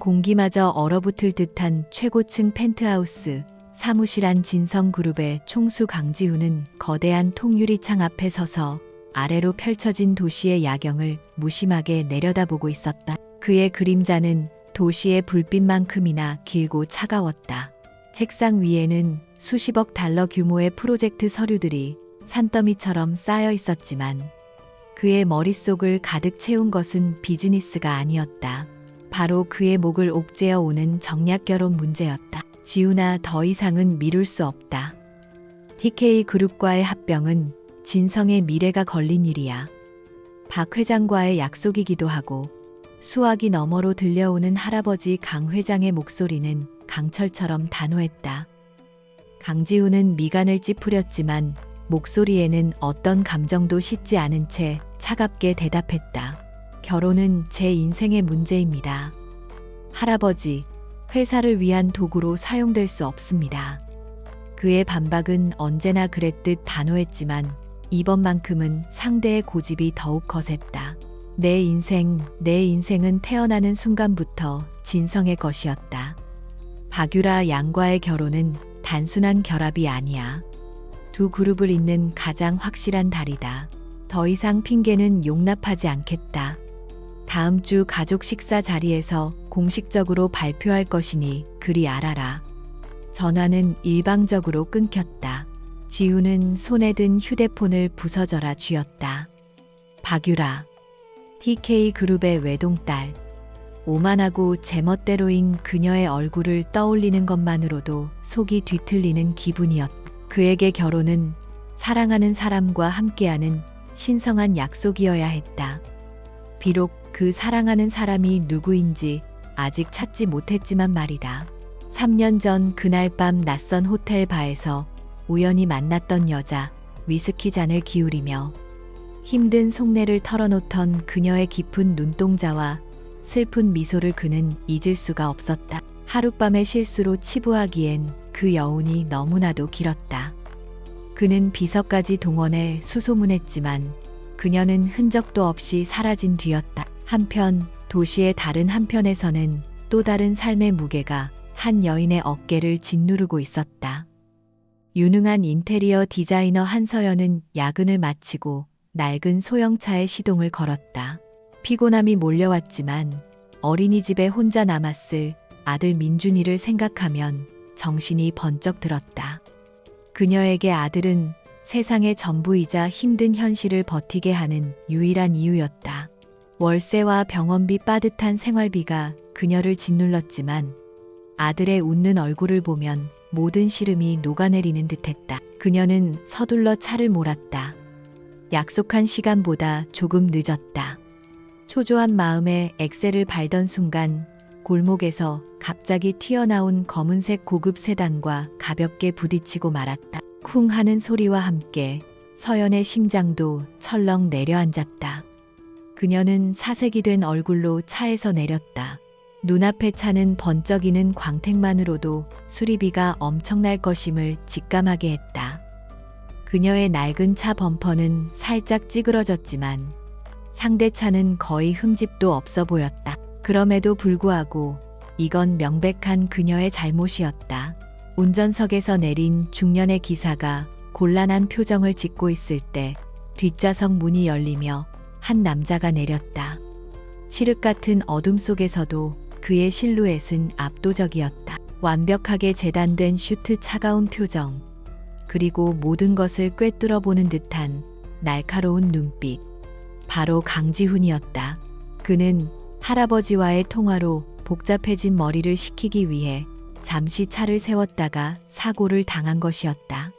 공기마저 얼어붙을 듯한 최고층 펜트하우스, 사무실 안 진성그룹의 총수 강지훈은 거대한 통유리창 앞에 서서 아래로 펼쳐진 도시의 야경을 무심하게 내려다보고 있었다. 그의 그림자는 도시의 불빛만큼이나 길고 차가웠다. 책상 위에는 수십억 달러 규모의 프로젝트 서류들이 산더미처럼 쌓여 있었지만 그의 머릿속을 가득 채운 것은 비즈니스가 아니었다. 바로 그의 목을 옥죄어 오는 정략결혼 문제였다. 지훈아, 더 이상은 미룰 수 없다. TK그룹과의 합병은 진성의 미래가 걸린 일이야. 박 회장과의 약속이기도 하고 수화기 너머로 들려오는 할아버지 강 회장의 목소리는 강철처럼 단호했다. 강지훈은 미간을 찌푸렸지만 목소리에는 어떤 감정도 싣지 않은 채 차갑게 대답했다. 결혼은 제 인생의 문제입니다. 할아버지, 회사를 위한 도구로 사용될 수 없습니다. 그의 반박은 언제나 그랬듯 단호했지만 이번만큼은 상대의 고집이 더욱 거셌다. 내 인생은 태어나는 순간부터 진성의 것이었다. 박유라 양과의 결혼은 단순한 결합이 아니야. 두 그룹을 잇는 가장 확실한 다리다. 더 이상 핑계는 용납하지 않겠다. 다음 주 가족 식사 자리에서 공식적으로 발표할 것이니 그리 알아라. 전화는 일방적으로 끊겼다. 지훈은 손에 든 휴대폰을 부서져라 쥐었다. 박유라, TK그룹의 외동딸. 오만하고 제멋대로인 그녀의 얼굴을 떠올리는 것만으로도 속이 뒤틀리는 기분이었다. 그에게 결혼은 사랑하는 사람과 함께하는 신성한 약속이어야 했다. 비록 그 사랑하는 사람이 누구인지 아직 찾지 못했지만 말이다. 3년 전 그날 밤 낯선 호텔 바에서 우연히 만났던 여자, 위스키 잔을 기울이며 힘든 속내를 털어놓던 그녀의 깊은 눈동자와 슬픈 미소를 그는 잊을 수가 없었다. 하룻밤의 실수로 치부하기엔 그 여운이 너무나도 길었다. 그는 비서까지 동원해 수소문했지만 그녀는 흔적도 없이 사라진 뒤였다. 한편 도시의 다른 한편에서는 또 다른 삶의 무게가 한 여인의 어깨를 짓누르고 있었다. 유능한 인테리어 디자이너 한서연은 야근을 마치고 낡은 소형차에 시동을 걸었다. 피곤함이 몰려왔지만 어린이집에 혼자 남았을 아들 민준이를 생각하면 정신이 번쩍 들었다. 그녀에게 아들은 세상의 전부이자 힘든 현실을 버티게 하는 유일한 이유였다. 월세와 병원비 빠듯한 생활비가 그녀를 짓눌렀지만 아들의 웃는 얼굴을 보면 모든 시름이 녹아내리는 듯했다. 그녀는 서둘러 차를 몰았다. 약속한 시간보다 조금 늦었다. 초조한 마음에 엑셀을 밟던 순간 골목에서 갑자기 튀어나온 검은색 고급 세단과 가볍게 부딪히고 말았다. 쿵 하는 소리와 함께 서연의 심장도 철렁 내려앉았다. 그녀는 사색이 된 얼굴로 차에서 내렸다. 눈앞의 차는 번쩍이는 광택만으로도 수리비가 엄청날 것임을 직감하게 했다. 그녀의 낡은 차 범퍼는 살짝 찌그러졌지만 상대 차는 거의 흠집도 없어 보였다. 그럼에도 불구하고 이건 명백한 그녀의 잘못이었다. 운전석에서 내린 중년의 기사가 곤란한 표정을 짓고 있을 때 뒷좌석 문이 열리며 한 남자가 내렸다. 칠흑 같은 어둠 속에서도 그의 실루엣은 압도적이었다. 완벽하게 재단된 슈트, 차가운 표정, 그리고 모든 것을 꿰뚫어 보는 듯한 날카로운 눈빛. 바로 강지훈이었다. 그는 할아버지와의 통화로 복잡해진 머리를 식히기 위해 잠시 차를 세웠다가 사고를 당한 것이었다.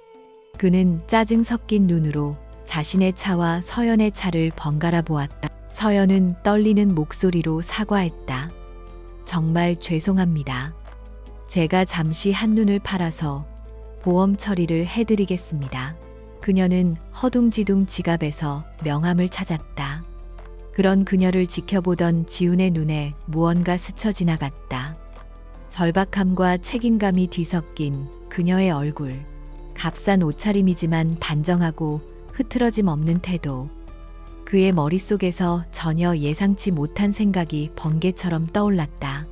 그는 짜증 섞인 눈으로 자신의 차와 서연의 차를 번갈아 보았다. 서연은 떨리는 목소리로 사과했다. 정말 죄송합니다. 제가 잠시 한눈을 팔아서 보험 처리를 해드리겠습니다. 그녀는 허둥지둥 지갑에서 명함을 찾았다. 그런 그녀를 지켜보던 지훈의 눈에 무언가 스쳐 지나갔다. 절박함과 책임감이 뒤섞인 그녀의 얼굴. 값싼 옷차림이지만 단정하고 흐트러짐 없는 태도. 그의 머릿속에서 전혀 예상치 못한 생각이 번개처럼 떠올랐다.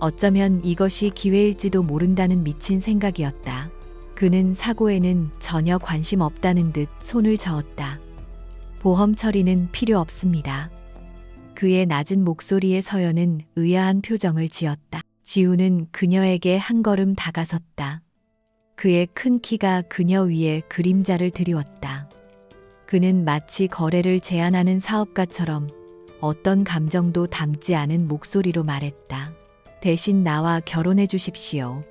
어쩌면 이것이 기회일지도 모른다는 미친 생각이었다. 그는 사고에는 전혀 관심 없다는 듯 손을 저었다. 보험 처리는 필요 없습니다. 그의 낮은 목소리에 서연은 의아한 표정을 지었다. 지우는 그녀에게 한 걸음 다가섰다. 그의 큰 키가 그녀 위에 그림자를 드리웠다. 그는 마치 거래를 제안하는 사업가처럼 어떤 감정도 담지 않은 목소리로 말했다. 대신 나와 결혼해 주십시오.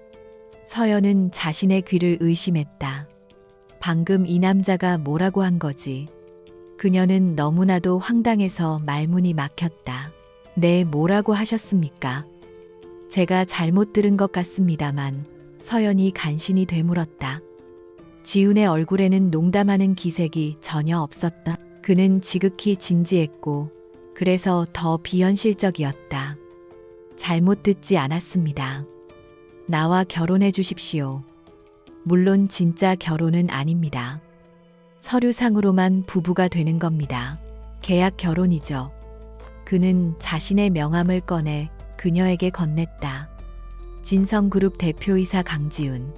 서연은 자신의 귀를 의심했다. 방금 이 남자가 뭐라고 한 거지? 그녀는 너무나도 황당해서 말문이 막혔다. 네, 뭐라고 하셨습니까? 제가 잘못 들은 것 같습니다만 서연이 간신히 되물었다. 지훈의 얼굴에는 농담하는 기색이 전혀 없었다. 그는 지극히 진지했고 그래서 더 비현실적이었다. 잘못 듣지 않았습니다. 나와 결혼해 주십시오. 물론 진짜 결혼은 아닙니다. 서류상으로만 부부가 되는 겁니다. 계약 결혼이죠. 그는 자신의 명함을 꺼내 그녀에게 건넸다. 진성그룹 대표이사 강지훈.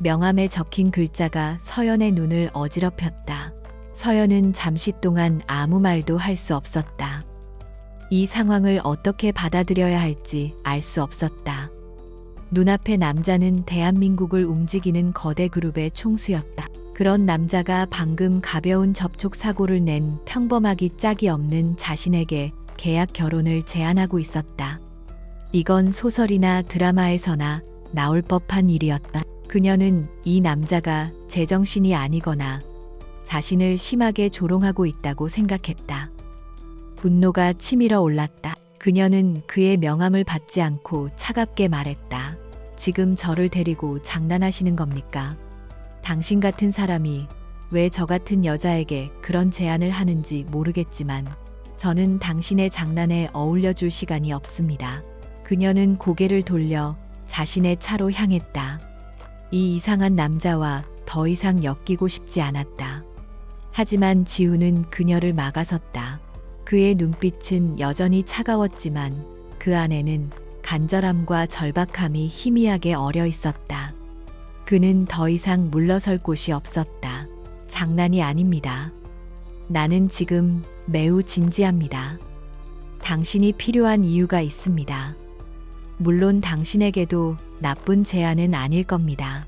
명함에 적힌 글자가 서연의 눈을 어지럽혔다. 서연은 잠시 동안 아무 말도 할 수 없었다. 이 상황을 어떻게 받아들여야 할지 알 수 없었다. 눈앞의 남자는 대한민국을 움직이는 거대 그룹의 총수였다. 그런 남자가 방금 가벼운 접촉 사고를 낸 평범하기 짝이 없는 자신에게 계약 결혼을 제안하고 있었다. 이건 소설이나 드라마에서나 나올 법한 일이었다. 그녀는 이 남자가 제정신이 아니거나 자신을 심하게 조롱하고 있다고 생각했다. 분노가 치밀어 올랐다. 그녀는 그의 명함을 받지 않고 차갑게 말했다. 지금 저를 데리고 장난하시는 겁니까? 당신 같은 사람이 왜 저 같은 여자에게 그런 제안을 하는지 모르겠지만 저는 당신의 장난에 어울려줄 시간이 없습니다. 그녀는 고개를 돌려 자신의 차로 향했다. 이 이상한 남자와 더 이상 엮이고 싶지 않았다. 하지만 지우는 그녀를 막아섰다. 그의 눈빛은 여전히 차가웠지만 그 안에는 간절함과 절박함이 희미하게 어려 있었다. 그는 더 이상 물러설 곳이 없었다. 장난이 아닙니다. 나는 지금 매우 진지합니다. 당신이 필요한 이유가 있습니다. 물론 당신에게도 나쁜 제안은 아닐 겁니다.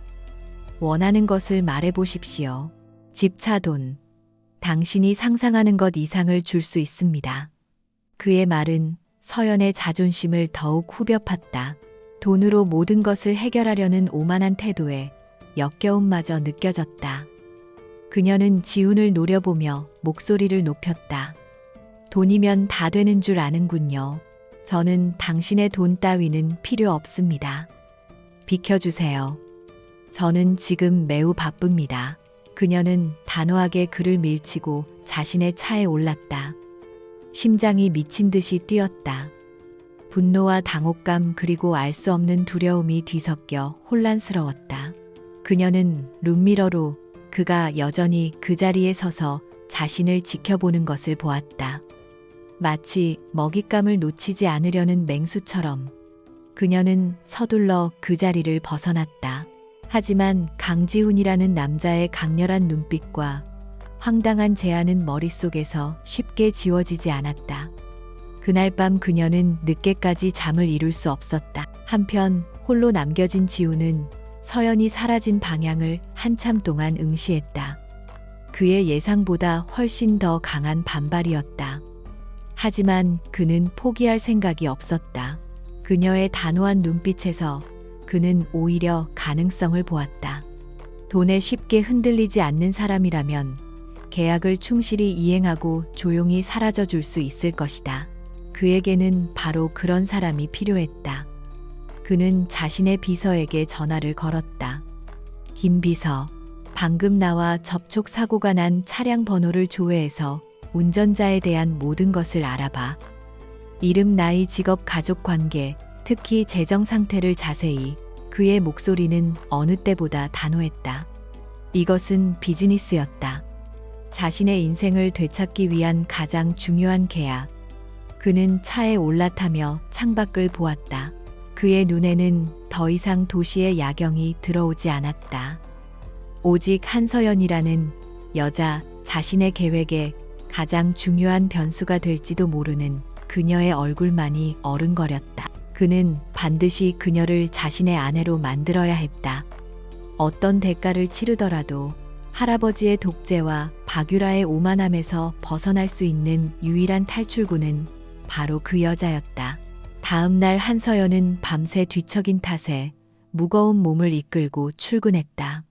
원하는 것을 말해 보십시오. 집, 차, 돈. 당신이 상상하는 것 이상을 줄 수 있습니다. 그의 말은 서연의 자존심을 더욱 후벼 팠다. 돈으로 모든 것을 해결하려는 오만한 태도에 역겨움마저 느껴졌다. 그녀는 지훈을 노려보며 목소리를 높였다. 돈이면 다 되는 줄 아는군요. 저는 당신의 돈 따위는 필요 없습니다. 비켜주세요. 저는 지금 매우 바쁩니다. 그녀는 단호하게 그를 밀치고 자신의 차에 올랐다. 심장이 미친 듯이 뛰었다. 분노와 당혹감 그리고 알 수 없는 두려움이 뒤섞여 혼란스러웠다. 그녀는 룸미러로 그가 여전히 그 자리에 서서 자신을 지켜보는 것을 보았다. 마치 먹잇감을 놓치지 않으려는 맹수처럼 그녀는 서둘러 그 자리를 벗어났다. 하지만 강지훈이라는 남자의 강렬한 눈빛과 황당한 제안은 머릿속에서 쉽게 지워지지 않았다. 그날 밤 그녀는 늦게까지 잠을 이룰 수 없었다. 한편 홀로 남겨진 지훈은 서연이 사라진 방향을 한참 동안 응시했다. 그의 예상보다 훨씬 더 강한 반발이었다. 하지만 그는 포기할 생각이 없었다. 그녀의 단호한 눈빛에서 그는 오히려 가능성을 보았다. 돈에 쉽게 흔들리지 않는 사람이라면 계약을 충실히 이행하고 조용히 사라져 줄 수 있을 것이다. 그에게는 바로 그런 사람이 필요했다. 그는 자신의 비서에게 전화를 걸었다. 김 비서, 방금 나와 접촉 사고가 난 차량 번호를 조회해서 운전자에 대한 모든 것을 알아봐. 이름, 나이, 직업, 가족 관계, 특히 재정 상태를 자세히. 그의 목소리는 어느 때보다 단호했다. 이것은 비즈니스였다. 자신의 인생을 되찾기 위한 가장 중요한 계약. 그는 차에 올라타며 창밖을 보았다. 그의 눈에는 더 이상 도시의 야경이 들어오지 않았다. 오직 한서연이라는 여자, 자신의 계획에 가장 중요한 변수가 될지도 모르는 그녀의 얼굴만이 어른거렸다. 그는 반드시 그녀를 자신의 아내로 만들어야 했다. 어떤 대가를 치르더라도 할아버지의 독재와 박유라의 오만함에서 벗어날 수 있는 유일한 탈출구는 바로 그 여자였다. 다음 날 한서연은 밤새 뒤척인 탓에 무거운 몸을 이끌고 출근했다.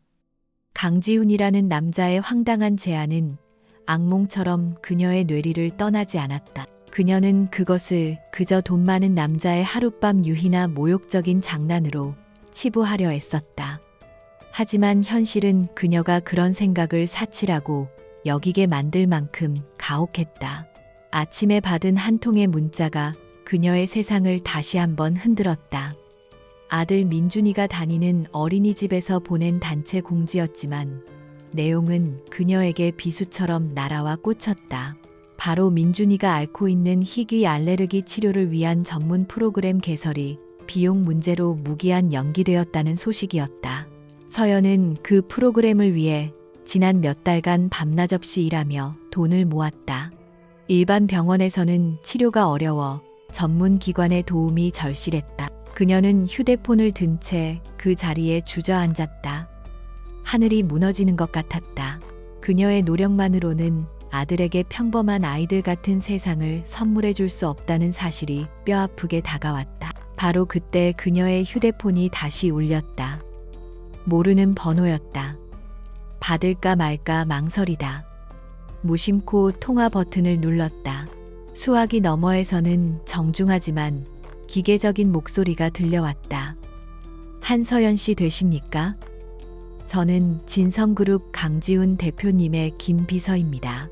강지훈이라는 남자의 황당한 제안은 악몽처럼 그녀의 뇌리를 떠나지 않았다. 그녀는 그것을 그저 돈 많은 남자의 하룻밤 유희나 모욕적인 장난으로 치부하려 애썼다. 하지만 현실은 그녀가 그런 생각을 사치라고 여기게 만들 만큼 가혹했다. 아침에 받은 한 통의 문자가 그녀의 세상을 다시 한번 흔들었다. 아들 민준이가 다니는 어린이집에서 보낸 단체 공지였지만 내용은 그녀에게 비수처럼 날아와 꽂혔다. 바로 민준이가 앓고 있는 희귀 알레르기 치료를 위한 전문 프로그램 개설이 비용 문제로 무기한 연기되었다는 소식이었다. 서연은 그 프로그램을 위해 지난 몇 달간 밤낮 없이 일하며 돈을 모았다. 일반 병원에서는 치료가 어려워 전문 기관의 도움이 절실했다. 그녀는 휴대폰을 든 채 그 자리에 주저앉았다. 하늘이 무너지는 것 같았다. 그녀의 노력만으로는 아들에게 평범한 아이들 같은 세상을 선물해 줄 수 없다는 사실이 뼈아프게 다가왔다. 바로 그때 그녀의 휴대폰이 다시 울렸다. 모르는 번호였다. 받을까 말까 망설이다. 무심코 통화 버튼을 눌렀다. 수화기 너머에서는 정중하지만 기계적인 목소리가 들려왔다. 한서연 씨 되십니까? 저는 진성그룹 강지훈 대표님의 김 비서입니다.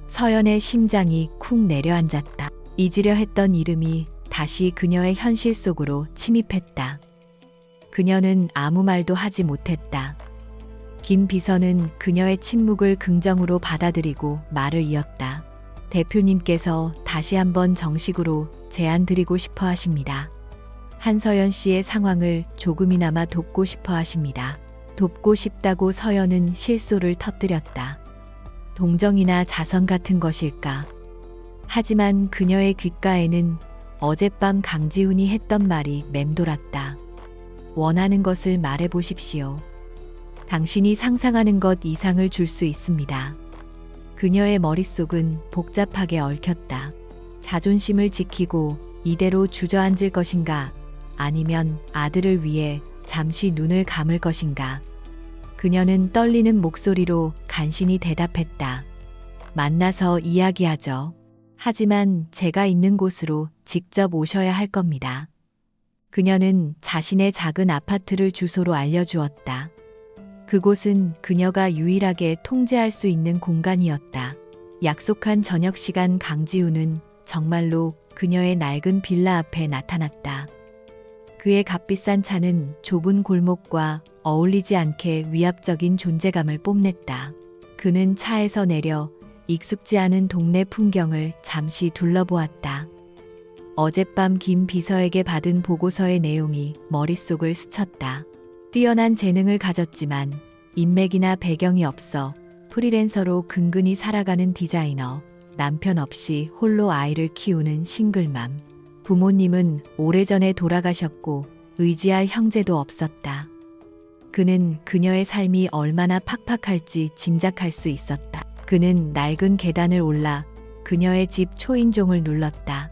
서연의 심장이 쿵 내려앉았다. 잊으려 했던 이름이 다시 그녀의 현실 속으로 침입했다. 그녀는 아무 말도 하지 못했다. 김 비서는 그녀의 침묵을 긍정으로 받아들이고 말을 이었다. 대표님께서 다시 한번 정식으로 제안 드리고 싶어 하십니다. 한서연 씨의 상황을 조금이나마 돕고 싶어 하십니다. 돕고 싶다고 서연은 실소를 터뜨렸다. 동정이나 자선 같은 것일까? 하지만 그녀의 귓가에는 어젯밤 강지훈이 했던 말이 맴돌았다. 원하는 것을 말해 보십시오. 당신이 상상하는 것 이상을 줄 수 있습니다. 그녀의 머릿속은 복잡하게 얽혔다. 자존심을 지키고 이대로 주저앉을 것인가? 아니면 아들을 위해 잠시 눈을 감을 것인가? 그녀는 떨리는 목소리로 간신히 대답했다. 만나서 이야기하죠. 하지만 제가 있는 곳으로 직접 오셔야 할 겁니다. 그녀는 자신의 작은 아파트를 주소로 알려주었다. 그곳은 그녀가 유일하게 통제할 수 있는 공간이었다. 약속한 저녁 시간 강지훈은 정말로 그녀의 낡은 빌라 앞에 나타났다. 그의 값비싼 차는 좁은 골목과 어울리지 않게 위압적인 존재감을 뽐냈다. 그는 차에서 내려 익숙지 않은 동네 풍경을 잠시 둘러보았다. 어젯밤 김 비서에게 받은 보고서의 내용이 머릿속을 스쳤다. 뛰어난 재능을 가졌지만 인맥이나 배경이 없어 프리랜서로 근근히 살아가는 디자이너, 남편 없이 홀로 아이를 키우는 싱글맘. 부모님은 오래전에 돌아가셨고 의지할 형제도 없었다. 그는 그녀의 삶이 얼마나 팍팍할지 짐작할 수 있었다. 그는 낡은 계단을 올라 그녀의 집 초인종을 눌렀다.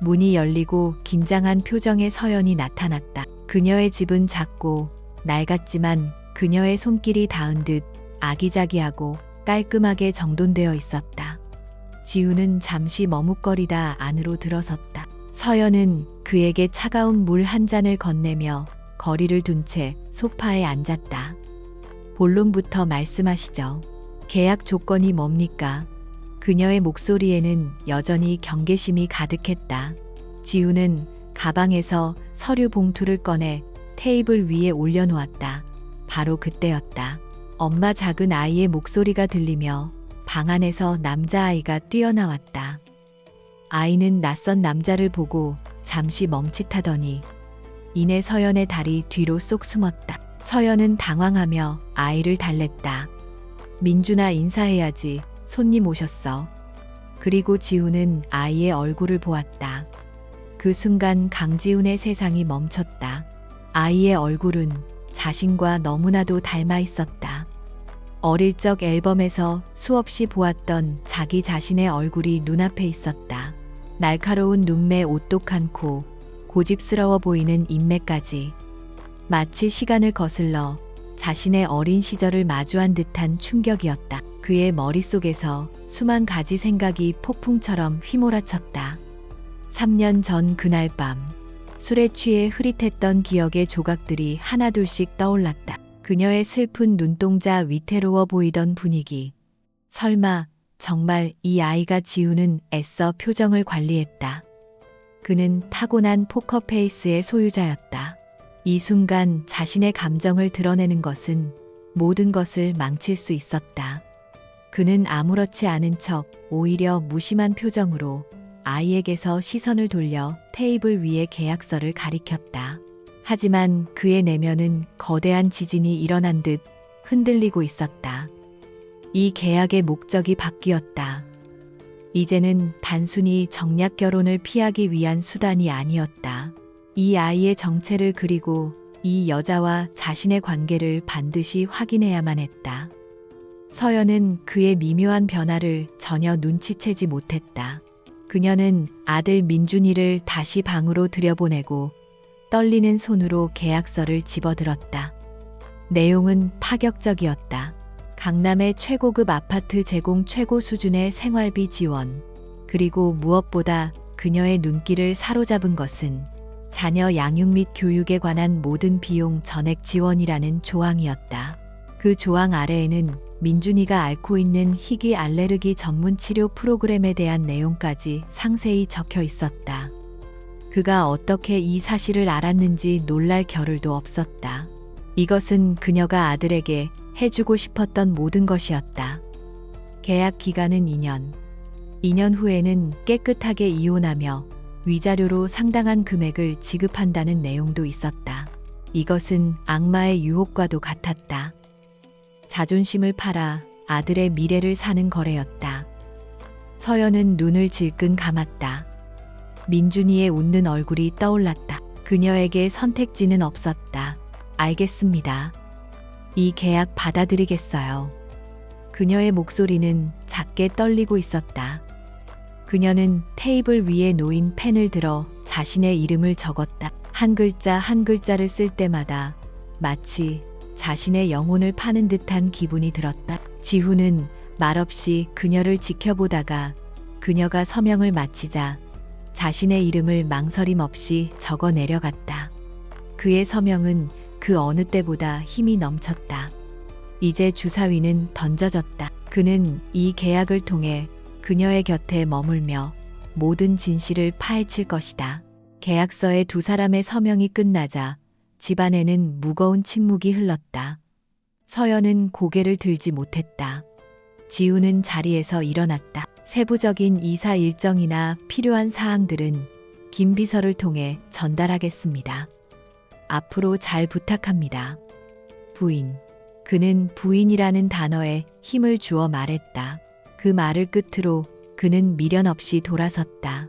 문이 열리고 긴장한 표정의 서연이 나타났다. 그녀의 집은 작고 낡았지만 그녀의 손길이 닿은 듯 아기자기하고 깔끔하게 정돈되어 있었다. 지우는 잠시 머뭇거리다 안으로 들어섰다. 서연은 그에게 차가운 물 한 잔을 건네며 거리를 둔 채 소파에 앉았다. 본론부터 말씀하시죠. 계약 조건이 뭡니까? 그녀의 목소리에는 여전히 경계심이 가득했다. 지우는 가방에서 서류 봉투를 꺼내 테이블 위에 올려놓았다. 바로 그때였다. 엄마 작은 아이의 목소리가 들리며 방 안에서 남자아이가 뛰어나왔다. 아이는 낯선 남자를 보고 잠시 멈칫하더니 이내 서연의 다리 뒤로 쏙 숨었다. 서연은 당황하며 아이를 달랬다. 민준아, 인사해야지. 손님 오셨어. 그리고 지우는 아이의 얼굴을 보았다. 그 순간 강지훈의 세상이 멈췄다. 아이의 얼굴은 자신과 너무나도 닮아 있었다. 어릴 적 앨범에서 수없이 보았던 자기 자신의 얼굴이 눈앞에 있었다. 날카로운 눈매, 오똑한 코, 고집스러워 보이는 인매까지. 마치 시간을 거슬러 자신의 어린 시절을 마주한 듯한 충격이었다. 그의 머릿속에서 수만 가지 생각이 폭풍처럼 휘몰아쳤다. 3년 전 그날 밤, 술에 취해 흐릿했던 기억의 조각들이 하나둘씩 떠올랐다. 그녀의 슬픈 눈동자, 위태로워 보이던 분위기. 설마 정말 이 아이가? 지우는 애써 표정을 관리했다. 그는 타고난 포커페이스의 소유자였다. 이 순간 자신의 감정을 드러내는 것은 모든 것을 망칠 수 있었다. 그는 아무렇지 않은 척 오히려 무심한 표정으로 아이에게서 시선을 돌려 테이블 위의 계약서를 가리켰다. 하지만 그의 내면은 거대한 지진이 일어난 듯 흔들리고 있었다. 이 계약의 목적이 바뀌었다. 이제는 단순히 정략 결혼을 피하기 위한 수단이 아니었다. 이 아이의 정체를, 그리고 이 여자와 자신의 관계를 반드시 확인해야만 했다. 서연은 그의 미묘한 변화를 전혀 눈치채지 못했다. 그녀는 아들 민준이를 다시 방으로 들여보내고 떨리는 손으로 계약서를 집어들었다. 내용은 파격적이었다. 강남의 최고급 아파트 제공, 최고 수준의 생활비 지원, 그리고 무엇보다 그녀의 눈길을 사로잡은 것은 자녀 양육 및 교육에 관한 모든 비용 전액 지원이라는 조항이었다. 그 조항 아래에는 민준이가 앓고 있는 희귀 알레르기 전문 치료 프로그램에 대한 내용까지 상세히 적혀 있었다. 그가 어떻게 이 사실을 알았는지 놀랄 겨를도 없었다. 이것은 그녀가 아들에게 해주고 싶었던 모든 것이었다. 계약 기간은 2년. 2년 후에는 깨끗하게 이혼하며 위자료로 상당한 금액을 지급한다는 내용도 있었다. 이것은 악마의 유혹과도 같았다. 자존심을 팔아 아들의 미래를 사는 거래였다. 서연은 눈을 질끈 감았다. 민준이의 웃는 얼굴이 떠올랐다. 그녀에게 선택지는 없었다. 알겠습니다. 이 계약 받아들이겠어요. 그녀의 목소리는 작게 떨리고 있었다. 그녀는 테이블 위에 놓인 펜을 들어 자신의 이름을 적었다. 한 글자 한 글자를 쓸 때마다 마치 자신의 영혼을 파는 듯한 기분이 들었다. 지훈은 말없이 그녀를 지켜보다가 그녀가 서명을 마치자 자신의 이름을 망설임 없이 적어 내려갔다. 그의 서명은 그 어느 때보다 힘이 넘쳤다. 이제 주사위는 던져졌다. 그는 이 계약을 통해 그녀의 곁에 머물며 모든 진실을 파헤칠 것이다. 계약서에 두 사람의 서명이 끝나자 집안에는 무거운 침묵이 흘렀다. 서연은 고개를 들지 못했다. 지우는 자리에서 일어났다. 세부적인 이사 일정이나 필요한 사항들은 김 비서를 통해 전달하겠습니다. 앞으로 잘 부탁합니다. 부인. 그는 부인이라는 단어에 힘을 주어 말했다. 그 말을 끝으로 그는 미련 없이 돌아섰다.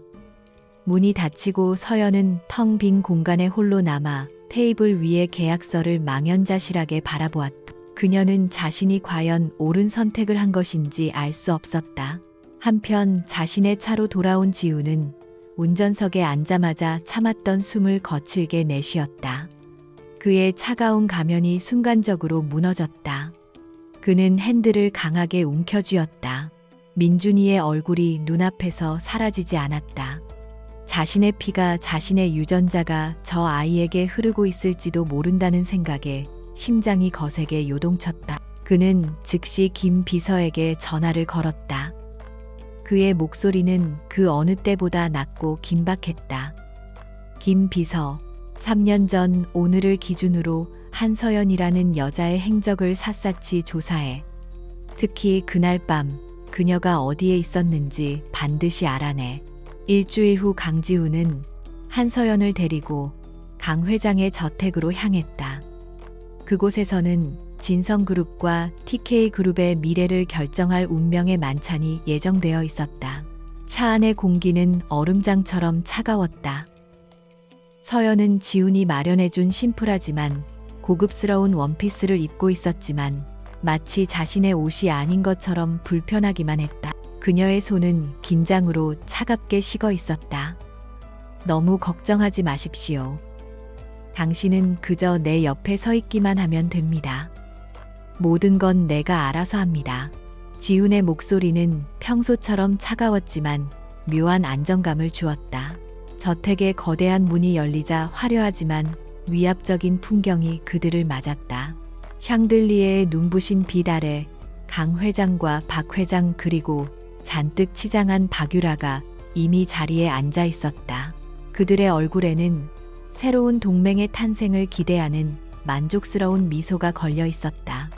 문이 닫히고 서연은 텅 빈 공간에 홀로 남아 테이블 위의 계약서를 망연자실하게 바라보았다. 그녀는 자신이 과연 옳은 선택을 한 것인지 알 수 없었다. 한편 자신의 차로 돌아온 지우는 운전석에 앉자마자 참았던 숨을 거칠게 내쉬었다. 그의 차가운 가면이 순간적으로 무너졌다. 그는 핸들을 강하게 움켜쥐었다. 민준이의 얼굴이 눈앞에서 사라지지 않았다. 자신의 피가, 자신의 유전자가 저 아이에게 흐르고 있을지도 모른다는 생각에 심장이 거세게 요동쳤다. 그는 즉시 김 비서에게 전화를 걸었다. 그의 목소리는 그 어느 때보다 낮고 긴박했다. 김 비서, 3년 전 오늘을 기준으로 한서연이라는 여자의 행적을 샅샅이 조사해. 특히 그날 밤 그녀가 어디에 있었는지 반드시 알아내. 일주일 후 강지훈은 한서연을 데리고 강 회장의 저택으로 향했다. 그곳에서는 진성그룹과 TK그룹의 미래를 결정할 운명의 만찬이 예정되어 있었다. 차 안의 공기는 얼음장처럼 차가웠다. 서연은 지훈이 마련해준 심플하지만 고급스러운 원피스를 입고 있었지만 마치 자신의 옷이 아닌 것처럼 불편하기만 했다. 그녀의 손은 긴장으로 차갑게 식어 있었다. 너무 걱정하지 마십시오. 당신은 그저 내 옆에 서 있기만 하면 됩니다. 모든 건 내가 알아서 합니다. 지훈의 목소리는 평소처럼 차가웠지만 묘한 안정감을 주었다. 저택의 거대한 문이 열리자 화려하지만 위압적인 풍경이 그들을 맞았다. 샹들리에의 눈부신 빛 아래 강 회장과 박 회장 그리고 잔뜩 치장한 박유라가 이미 자리에 앉아 있었다. 그들의 얼굴에는 새로운 동맹의 탄생을 기대하는 만족스러운 미소가 걸려 있었다.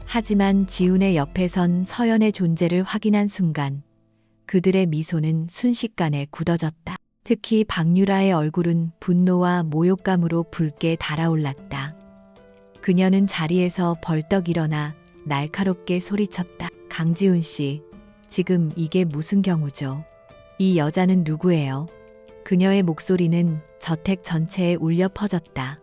하지만 지훈의 옆에 선 서연의 존재를 확인한 순간 그들의 미소는 순식간에 굳어졌다. 특히 박유라의 얼굴은 분노와 모욕감으로 붉게 달아올랐다. 그녀는 자리에서 벌떡 일어나 날카롭게 소리쳤다. 강지훈 씨, 지금 이게 무슨 경우죠? 이 여자는 누구예요? 그녀의 목소리는 저택 전체에 울려 퍼졌다.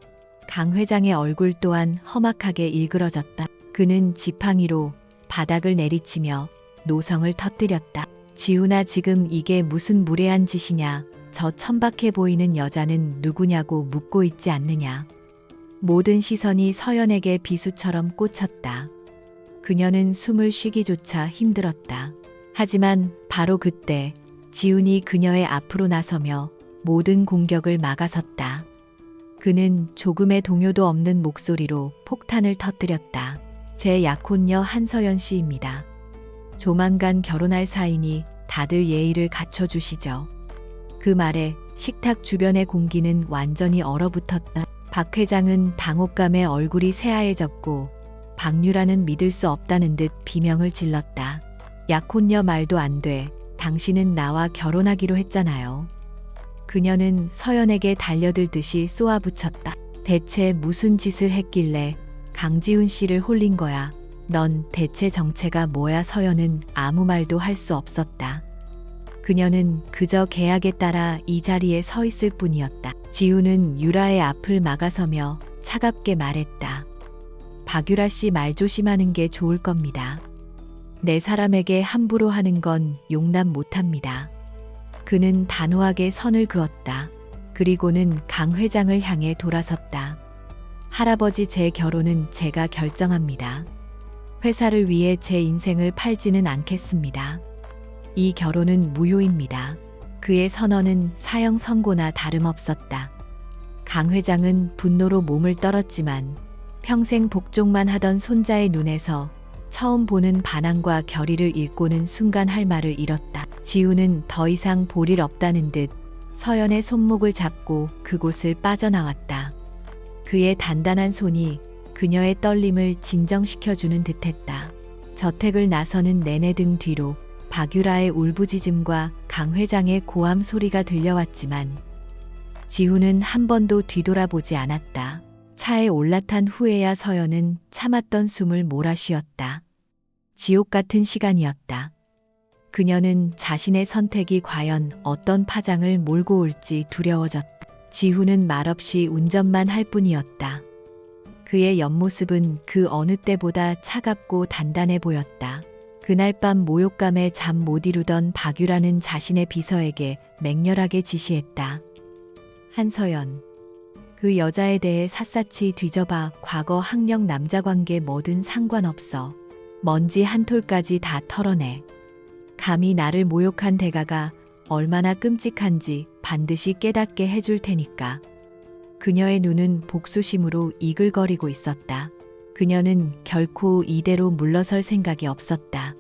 강 회장의 얼굴 또한 험악하게 일그러졌다. 그는 지팡이로 바닥을 내리치며 노성을 터뜨렸다. 지훈아, 지금 이게 무슨 무례한 짓이냐? 저 천박해 보이는 여자는 누구냐고 묻고 있지 않느냐? 모든 시선이 서연에게 비수처럼 꽂혔다. 그녀는 숨을 쉬기조차 힘들었다. 하지만 바로 그때 지훈이 그녀의 앞으로 나서며 모든 공격을 막아섰다. 그는 조금의 동요도 없는 목소리로 폭탄을 터뜨렸다. 제 약혼녀 한서연 씨입니다. 조만간 결혼할 사이니 다들 예의를 갖춰주시죠. 그 말에 식탁 주변의 공기는 완전히 얼어붙었다. 박 회장은 당혹감에 얼굴이 새하얘졌고 박유라는 믿을 수 없다는 듯 비명을 질렀다. 약혼녀 말도 안 돼. 당신은 나와 결혼하기로 했잖아요. 그녀는 서연에게 달려들듯이 쏘아붙였다. 대체 무슨 짓을 했길래 강지훈 씨를 홀린 거야. 넌 대체 정체가 뭐야? 서연은 아무 말도 할 수 없었다. 그녀는 그저 계약에 따라 이 자리에 서 있을 뿐이었다. 지훈은 유라의 앞을 막아서며 차갑게 말했다. 박유라 씨, 말 조심하는 게 좋을 겁니다. 내 사람에게 함부로 하는 건 용납 못합니다. 그는 단호하게 선을 그었다. 그리고는 강 회장을 향해 돌아섰다. 할아버지, 제 결혼은 제가 결정합니다. 회사를 위해 제 인생을 팔지는 않겠습니다. 이 결혼은 무효입니다. 그의 선언은 사형 선고나 다름없었다. 강 회장은 분노로 몸을 떨었지만 평생 복종만 하던 손자의 눈에서 처음 보는 반항과 결의를 읽고는 순간 할 말을 잃었다. 지훈은 더 이상 볼 일 없다는 듯 서연의 손목을 잡고 그곳을 빠져나왔다. 그의 단단한 손이 그녀의 떨림을 진정시켜주는 듯했다. 저택을 나서는 내내 등 뒤로 박유라의 울부짖음과 강 회장의 고함 소리가 들려왔지만 지훈은 한 번도 뒤돌아보지 않았다. 차에 올라탄 후에야 서연은 참았던 숨을 몰아쉬었다. 지옥 같은 시간이었다. 그녀는 자신의 선택이 과연 어떤 파장을 몰고 올지 두려워졌다. 지훈은 말없이 운전만 할 뿐이었다. 그의 옆모습은 그 어느 때보다 차갑고 단단해 보였다. 그날 밤 모욕감에 잠 못 이루던 박유라는 자신의 비서에게 맹렬하게 지시했다. 한서연, 그 여자에 대해 샅샅이 뒤져봐. 과거 학력 남자관계 뭐든 상관없어. 먼지 한 톨까지 다 털어내. 감히 나를 모욕한 대가가 얼마나 끔찍한지 반드시 깨닫게 해줄 테니까. 그녀의 눈은 복수심으로 이글거리고 있었다. 그녀는 결코 이대로 물러설 생각이 없었다.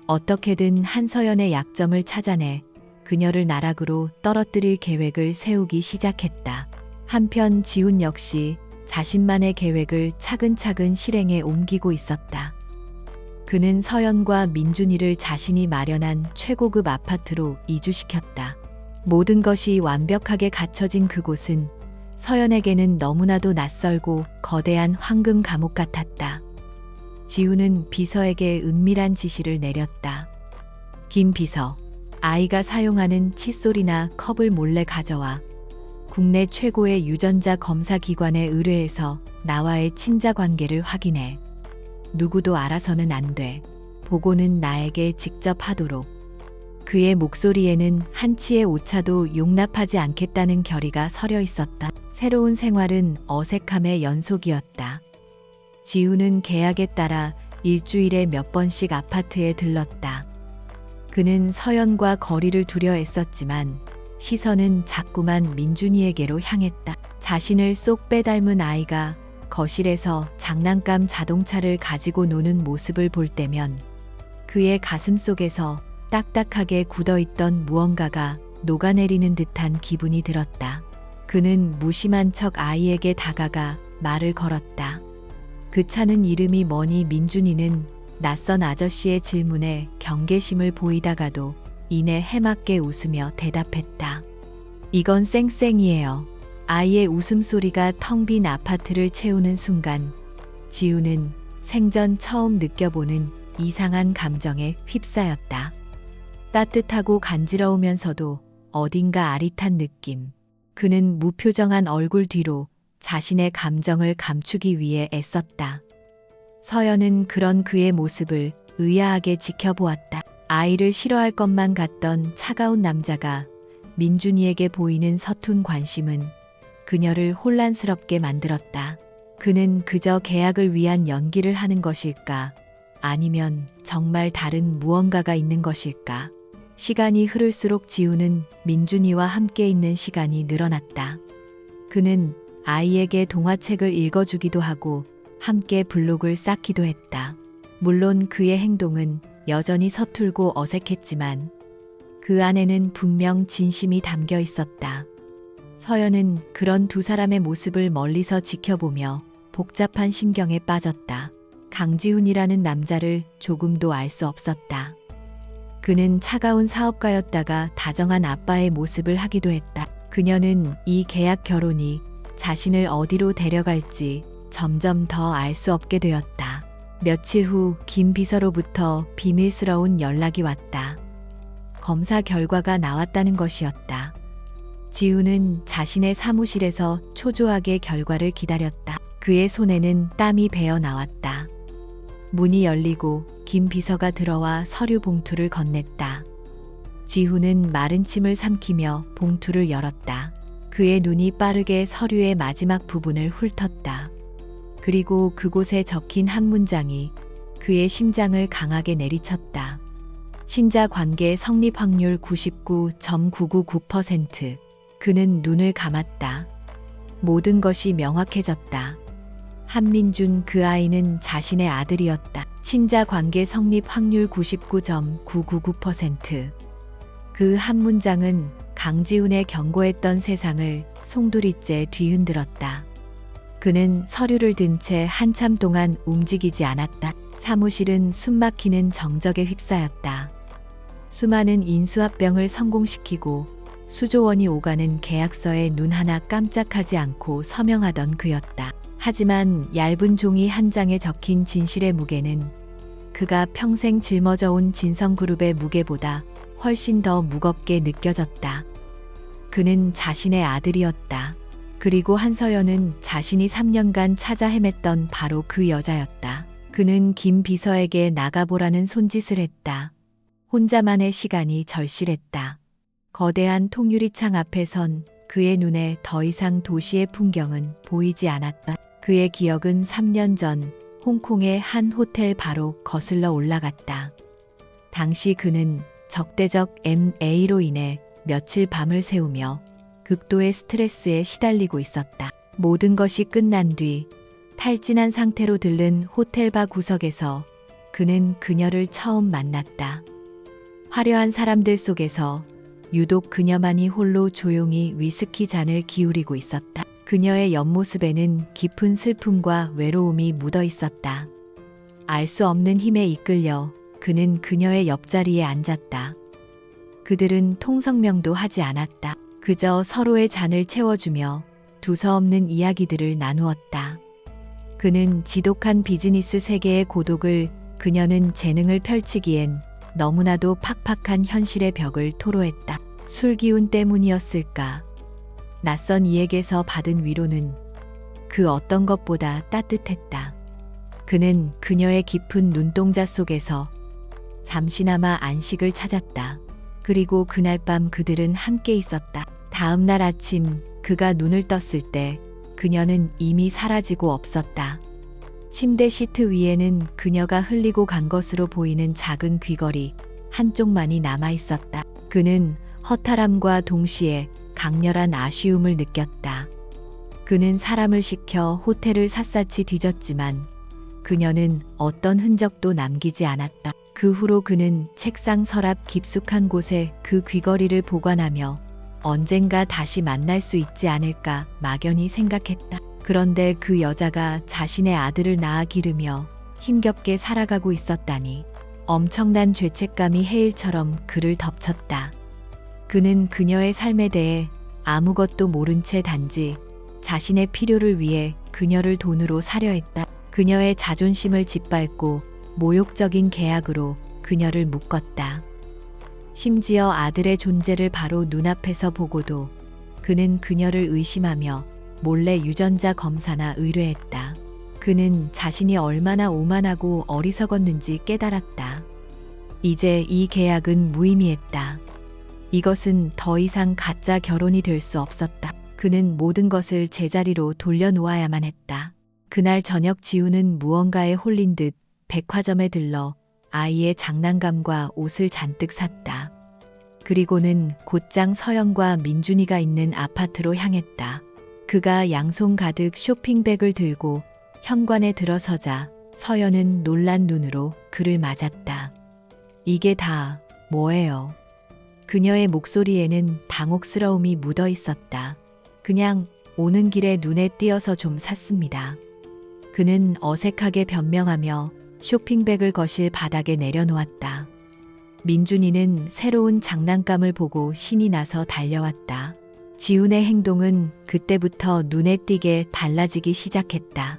어떻게든 한서연의 약점을 찾아내 그녀를 나락으로 떨어뜨릴 계획을 세우기 시작했다. 한편 지훈 역시 자신만의 계획을 차근차근 실행에 옮기고 있었다. 그는 서연과 민준이를 자신이 마련한 최고급 아파트로 이주시켰다. 모든 것이 완벽하게 갖춰진 그곳은 서연에게는 너무나도 낯설고 거대한 황금 감옥 같았다. 지우는 비서에게 은밀한 지시를 내렸다. 김 비서, 아이가 사용하는 칫솔이나 컵을 몰래 가져와 국내 최고의 유전자 검사 기관에 의뢰해서 나와의 친자 관계를 확인해. 누구도 알아서는 안 돼. 보고는 나에게 직접 하도록. 그의 목소리에는 한치의 오차도 용납하지 않겠다는 결의가 서려 있었다. 새로운 생활은 어색함의 연속이었다. 지우는 계약에 따라 일주일에 몇 번씩 아파트에 들렀다. 그는 서연과 거리를 두려 애썼지만 시선은 자꾸만 민준이에게로 향했다. 자신을 쏙 빼닮은 아이가 거실에서 장난감 자동차를 가지고 노는 모습을 볼 때면 그의 가슴 속에서 딱딱하게 굳어있던 무언가가 녹아내리는 듯한 기분이 들었다. 그는 무심한 척 아이에게 다가가 말을 걸었다. 그 차는 이름이 뭐니? 민준이는 낯선 아저씨의 질문에 경계심을 보이다가도 이내 해맑게 웃으며 대답했다. 이건 쌩쌩이에요. 아이의 웃음소리가 텅 빈 아파트를 채우는 순간 지우는 생전 처음 느껴보는 이상한 감정에 휩싸였다. 따뜻하고 간지러우면서도 어딘가 아릿한 느낌. 그는 무표정한 얼굴 뒤로 자신의 감정을 감추기 위해 애썼다. 서연은 그런 그의 모습을 의아하게 지켜보았다. 아이를 싫어할 것만 같던 차가운 남자가 민준이에게 보이는 서툰 관심은 그녀를 혼란스럽게 만들었다. 그는 그저 계약을 위한 연기를 하는 것일까? 아니면 정말 다른 무언가가 있는 것일까? 시간이 흐를수록 지우는 민준이와 함께 있는 시간이 늘어났다. 그는 아이에게 동화책을 읽어주기도 하고 함께 블록을 쌓기도 했다. 물론 그의 행동은 여전히 서툴고 어색했지만 그 안에는 분명 진심이 담겨 있었다. 서연은 그런 두 사람의 모습을 멀리서 지켜보며 복잡한 심경에 빠졌다. 강지훈이라는 남자를 조금도 알 수 없었다. 그는 차가운 사업가였다가 다정한 아빠의 모습을 하기도 했다. 그녀는 이 계약 결혼이 자신을 어디로 데려갈지 점점 더 알 수 없게 되었다. 며칠 후 김 비서로부터 비밀스러운 연락이 왔다. 검사 결과가 나왔다는 것이었다. 지우는 자신의 사무실에서 초조하게 결과를 기다렸다. 그의 손에는 땀이 배어 나왔다. 문이 열리고 김 비서가 들어와 서류 봉투를 건넸다. 지우는 마른 침을 삼키며 봉투를 열었다. 그의 눈이 빠르게 서류의 마지막 부분을 훑었다. 그리고 그곳에 적힌 한 문장이 그의 심장을 강하게 내리쳤다. 친자 관계 성립 확률 99.999%. 그는 눈을 감았다. 모든 것이 명확해졌다. 한민준 그 아이는 자신의 아들이었다. 친자 관계 성립 확률 99.999%. 그 한 문장은 강지훈의 견고했던 세상을 송두리째 뒤흔들었다. 그는 서류를 든 채 한참 동안 움직이지 않았다. 사무실은 숨막히는 정적에 휩싸였다. 수많은 인수합병을 성공시키고 수조 원이 오가는 계약서에 눈 하나 깜짝하지 않고 서명하던 그였다. 하지만 얇은 종이 한 장에 적힌 진실의 무게는 그가 평생 짊어져온 진성그룹의 무게보다 훨씬 더 무겁게 느껴졌다. 그는 자신의 아들이었다. 그리고 한서연은 자신이 3년간 찾아 헤맸던 바로 그 여자였다. 그는 김 비서에게 나가보라는 손짓을 했다. 혼자만의 시간이 절실했다. 거대한 통유리창 앞에 선 그의 눈에 더 이상 도시의 풍경은 보이지 않았다. 그의 기억은 3년 전 홍콩의 한 호텔 바로 거슬러 올라갔다. 당시 그는 적대적 MA로 인해 며칠 밤을 새우며 극도의 스트레스에 시달리고 있었다. 모든 것이 끝난 뒤 탈진한 상태로 들른 호텔바 구석에서 그는 그녀를 처음 만났다. 화려한 사람들 속에서 유독 그녀만이 홀로 조용히 위스키 잔을 기울이고 있었다. 그녀의 옆모습에는 깊은 슬픔과 외로움이 묻어 있었다. 알 수 없는 힘에 이끌려 그는 그녀의 옆자리에 앉았다. 그들은 통성명도 하지 않았다. 그저 서로의 잔을 채워주며 두서없는 이야기들을 나누었다. 그는 지독한 비즈니스 세계의 고독을, 그녀는 재능을 펼치기엔 너무나도 팍팍한 현실의 벽을 토로했다. 술 기운 때문이었을까? 낯선 이에게서 받은 위로는 그 어떤 것보다 따뜻했다. 그는 그녀의 깊은 눈동자 속에서 잠시나마 안식을 찾았다. 그리고 그날 밤 그들은 함께 있었다. 다음 날 아침 그가 눈을 떴을 때 그녀는 이미 사라지고 없었다. 침대 시트 위에는 그녀가 흘리고 간 것으로 보이는 작은 귀걸이 한쪽만이 남아 있었다. 그는 허탈함과 동시에 강렬한 아쉬움을 느꼈다. 그는 사람을 시켜 호텔을 샅샅이 뒤졌지만 그녀는 어떤 흔적도 남기지 않았다. 그 후로 그는 책상 서랍 깊숙한 곳에 그 귀걸이를 보관하며 언젠가 다시 만날 수 있지 않을까 막연히 생각했다. 그런데 그 여자가 자신의 아들을 낳아 기르며 힘겹게 살아가고 있었다니 엄청난 죄책감이 해일처럼 그를 덮쳤다. 그는 그녀의 삶에 대해 아무것도 모른 채 단지 자신의 필요를 위해 그녀를 돈으로 사려 했다. 그녀의 자존심을 짓밟고 모욕적인 계약으로 그녀를 묶었다. 심지어 아들의 존재를 바로 눈앞에서 보고도 그는 그녀를 의심하며 몰래 유전자 검사나 의뢰했다. 그는 자신이 얼마나 오만하고 어리석었는지 깨달았다. 이제 이 계약은 무의미했다. 이것은 더 이상 가짜 결혼이 될 수 없었다. 그는 모든 것을 제자리로 돌려놓아야만 했다. 그날 저녁 지우는 무언가에 홀린 듯 백화점에 들러 아이의 장난감과 옷을 잔뜩 샀다. 그리고는 곧장 서연과 민준이가 있는 아파트로 향했다. 그가 양손 가득 쇼핑백을 들고 현관에 들어서자 서연은 놀란 눈으로 그를 맞았다. 이게 다 뭐예요? 그녀의 목소리에는 당혹스러움이 묻어 있었다. 그냥 오는 길에 눈에 띄어서 좀 샀습니다. 그는 어색하게 변명하며 쇼핑백을 거실 바닥에 내려놓았다. 민준이는 새로운 장난감을 보고 신이 나서 달려왔다. 지훈의 행동은 그때부터 눈에 띄게 달라지기 시작했다.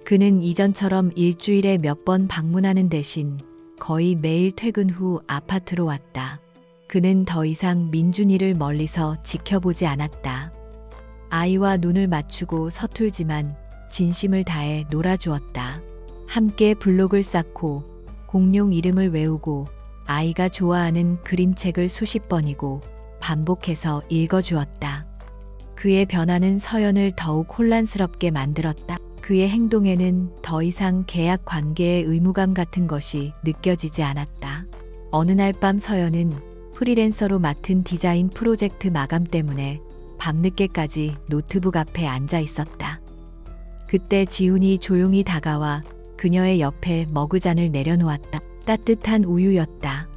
그는 이전처럼 일주일에 몇 번 방문하는 대신 거의 매일 퇴근 후 아파트로 왔다. 그는 더 이상 민준이를 멀리서 지켜보지 않았다. 아이와 눈을 맞추고 서툴지만 진심을 다해 놀아주었다. 함께 블록을 쌓고 공룡 이름을 외우고 아이가 좋아하는 그림책을 수십 번이고 반복해서 읽어주었다. 그의 변화는 서연을 더욱 혼란스럽게 만들었다. 그의 행동에는 더 이상 계약 관계의 의무감 같은 것이 느껴지지 않았다. 어느 날 밤 서연은 프리랜서로 맡은 디자인 프로젝트 마감 때문에 밤늦게까지 노트북 앞에 앉아 있었다. 그때 지훈이 조용히 다가와 그녀의 옆에 머그잔을 내려놓았다. 따뜻한 우유였다.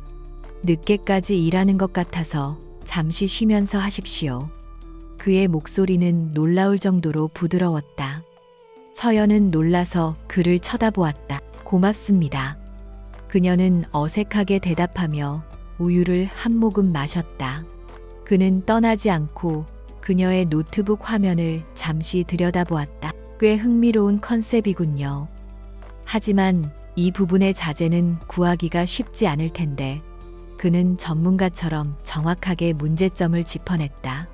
늦게까지 일하는 것 같아서 잠시 쉬면서 하십시오. 그의 목소리는 놀라울 정도로 부드러웠다. 서연은 놀라서 그를 쳐다보았다. 고맙습니다. 그녀는 어색하게 대답하며 우유를 한 모금 마셨다. 그는 떠나지 않고 그녀의 노트북 화면을 잠시 들여다보았다. 꽤 흥미로운 컨셉이군요. 하지만 이 부분의 자재는 구하기가 쉽지 않을 텐데 그는 전문가처럼 정확하게 문제점을 짚어냈다.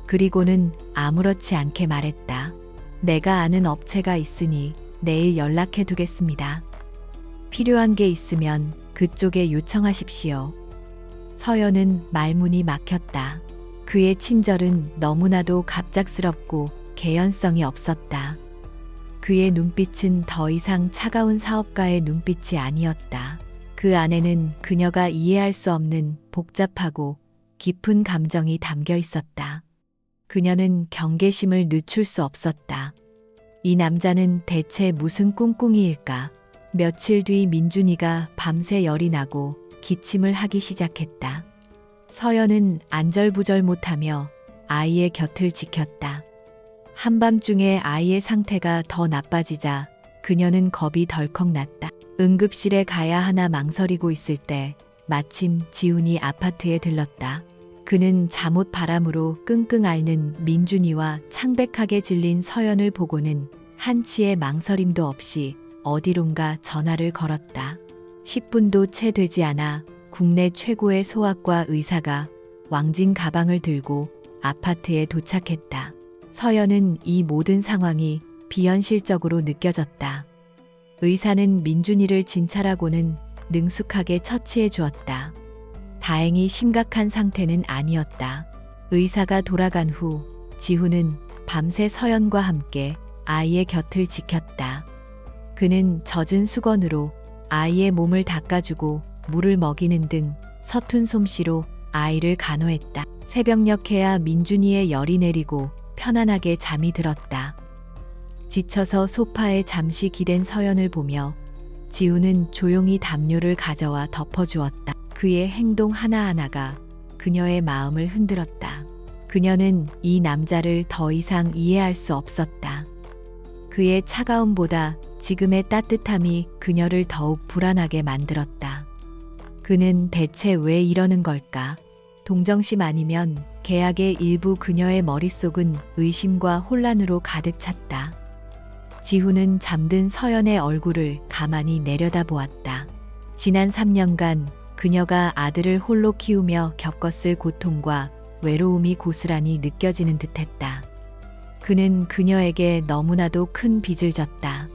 그리고는 아무렇지 않게 말했다. 내가 아는 업체가 있으니 내일 연락해 두겠습니다. 필요한 게 있으면 그쪽에 요청하십시오. 서연은 말문이 막혔다. 그의 친절은 너무나도 갑작스럽고 개연성이 없었다. 그의 눈빛은 더 이상 차가운 사업가의 눈빛이 아니었다. 그 안에는 그녀가 이해할 수 없는 복잡하고 깊은 감정이 담겨 있었다. 그녀는 경계심을 늦출 수 없었다. 이 남자는 대체 무슨 꿍꿍이일까? 며칠 뒤 민준이가 밤새 열이 나고 기침을 하기 시작했다. 서연은 안절부절 못하며 아이의 곁을 지켰다. 한밤중에 아이의 상태가 더 나빠지자 그녀는 겁이 덜컥 났다. 응급실에 가야 하나 망설이고 있을 때 마침 지훈이 아파트에 들렀다. 그는 잠옷 바람으로 끙끙 앓는 민준이와 창백하게 질린 서연을 보고는 한치의 망설임도 없이 어디론가 전화를 걸었다. 10분도 채 되지 않아 국내 최고의 소아과 의사가 왕진 가방을 들고 아파트에 도착했다. 서연은 이 모든 상황이 비현실적으로 느껴졌다. 의사는 민준이를 진찰하고는 능숙하게 처치해 주었다. 다행히 심각한 상태는 아니었다. 의사가 돌아간 후 지훈은 밤새 서연과 함께 아이의 곁을 지켰다. 그는 젖은 수건으로 아이의 몸을 닦아주고 물을 먹이는 등 서툰 솜씨로 아이를 간호했다. 새벽녘에야 민준이의 열이 내리고 편안하게 잠이 들었다. 지쳐서 소파에 잠시 기댄 서연을 보며 지훈은 조용히 담요를 가져와 덮어주었다. 그의 행동 하나하나가 그녀의 마음을 흔들었다. 그녀는 이 남자를 더 이상 이해할 수 없었다. 그의 차가움보다 지금의 따뜻함이 그녀를 더욱 불안하게 만들었다. 그는 대체 왜 이러는 걸까? 동정심 아니면 계약의 일부. 그녀의 머릿속은 의심과 혼란으로 가득 찼다. 지훈은 잠든 서연의 얼굴을 가만히 내려다보았다. 지난 3년간 그녀가 아들을 홀로 키우며 겪었을 고통과 외로움이 고스란히 느껴지는 듯했다. 그는 그녀에게 너무나도 큰 빚을 졌다.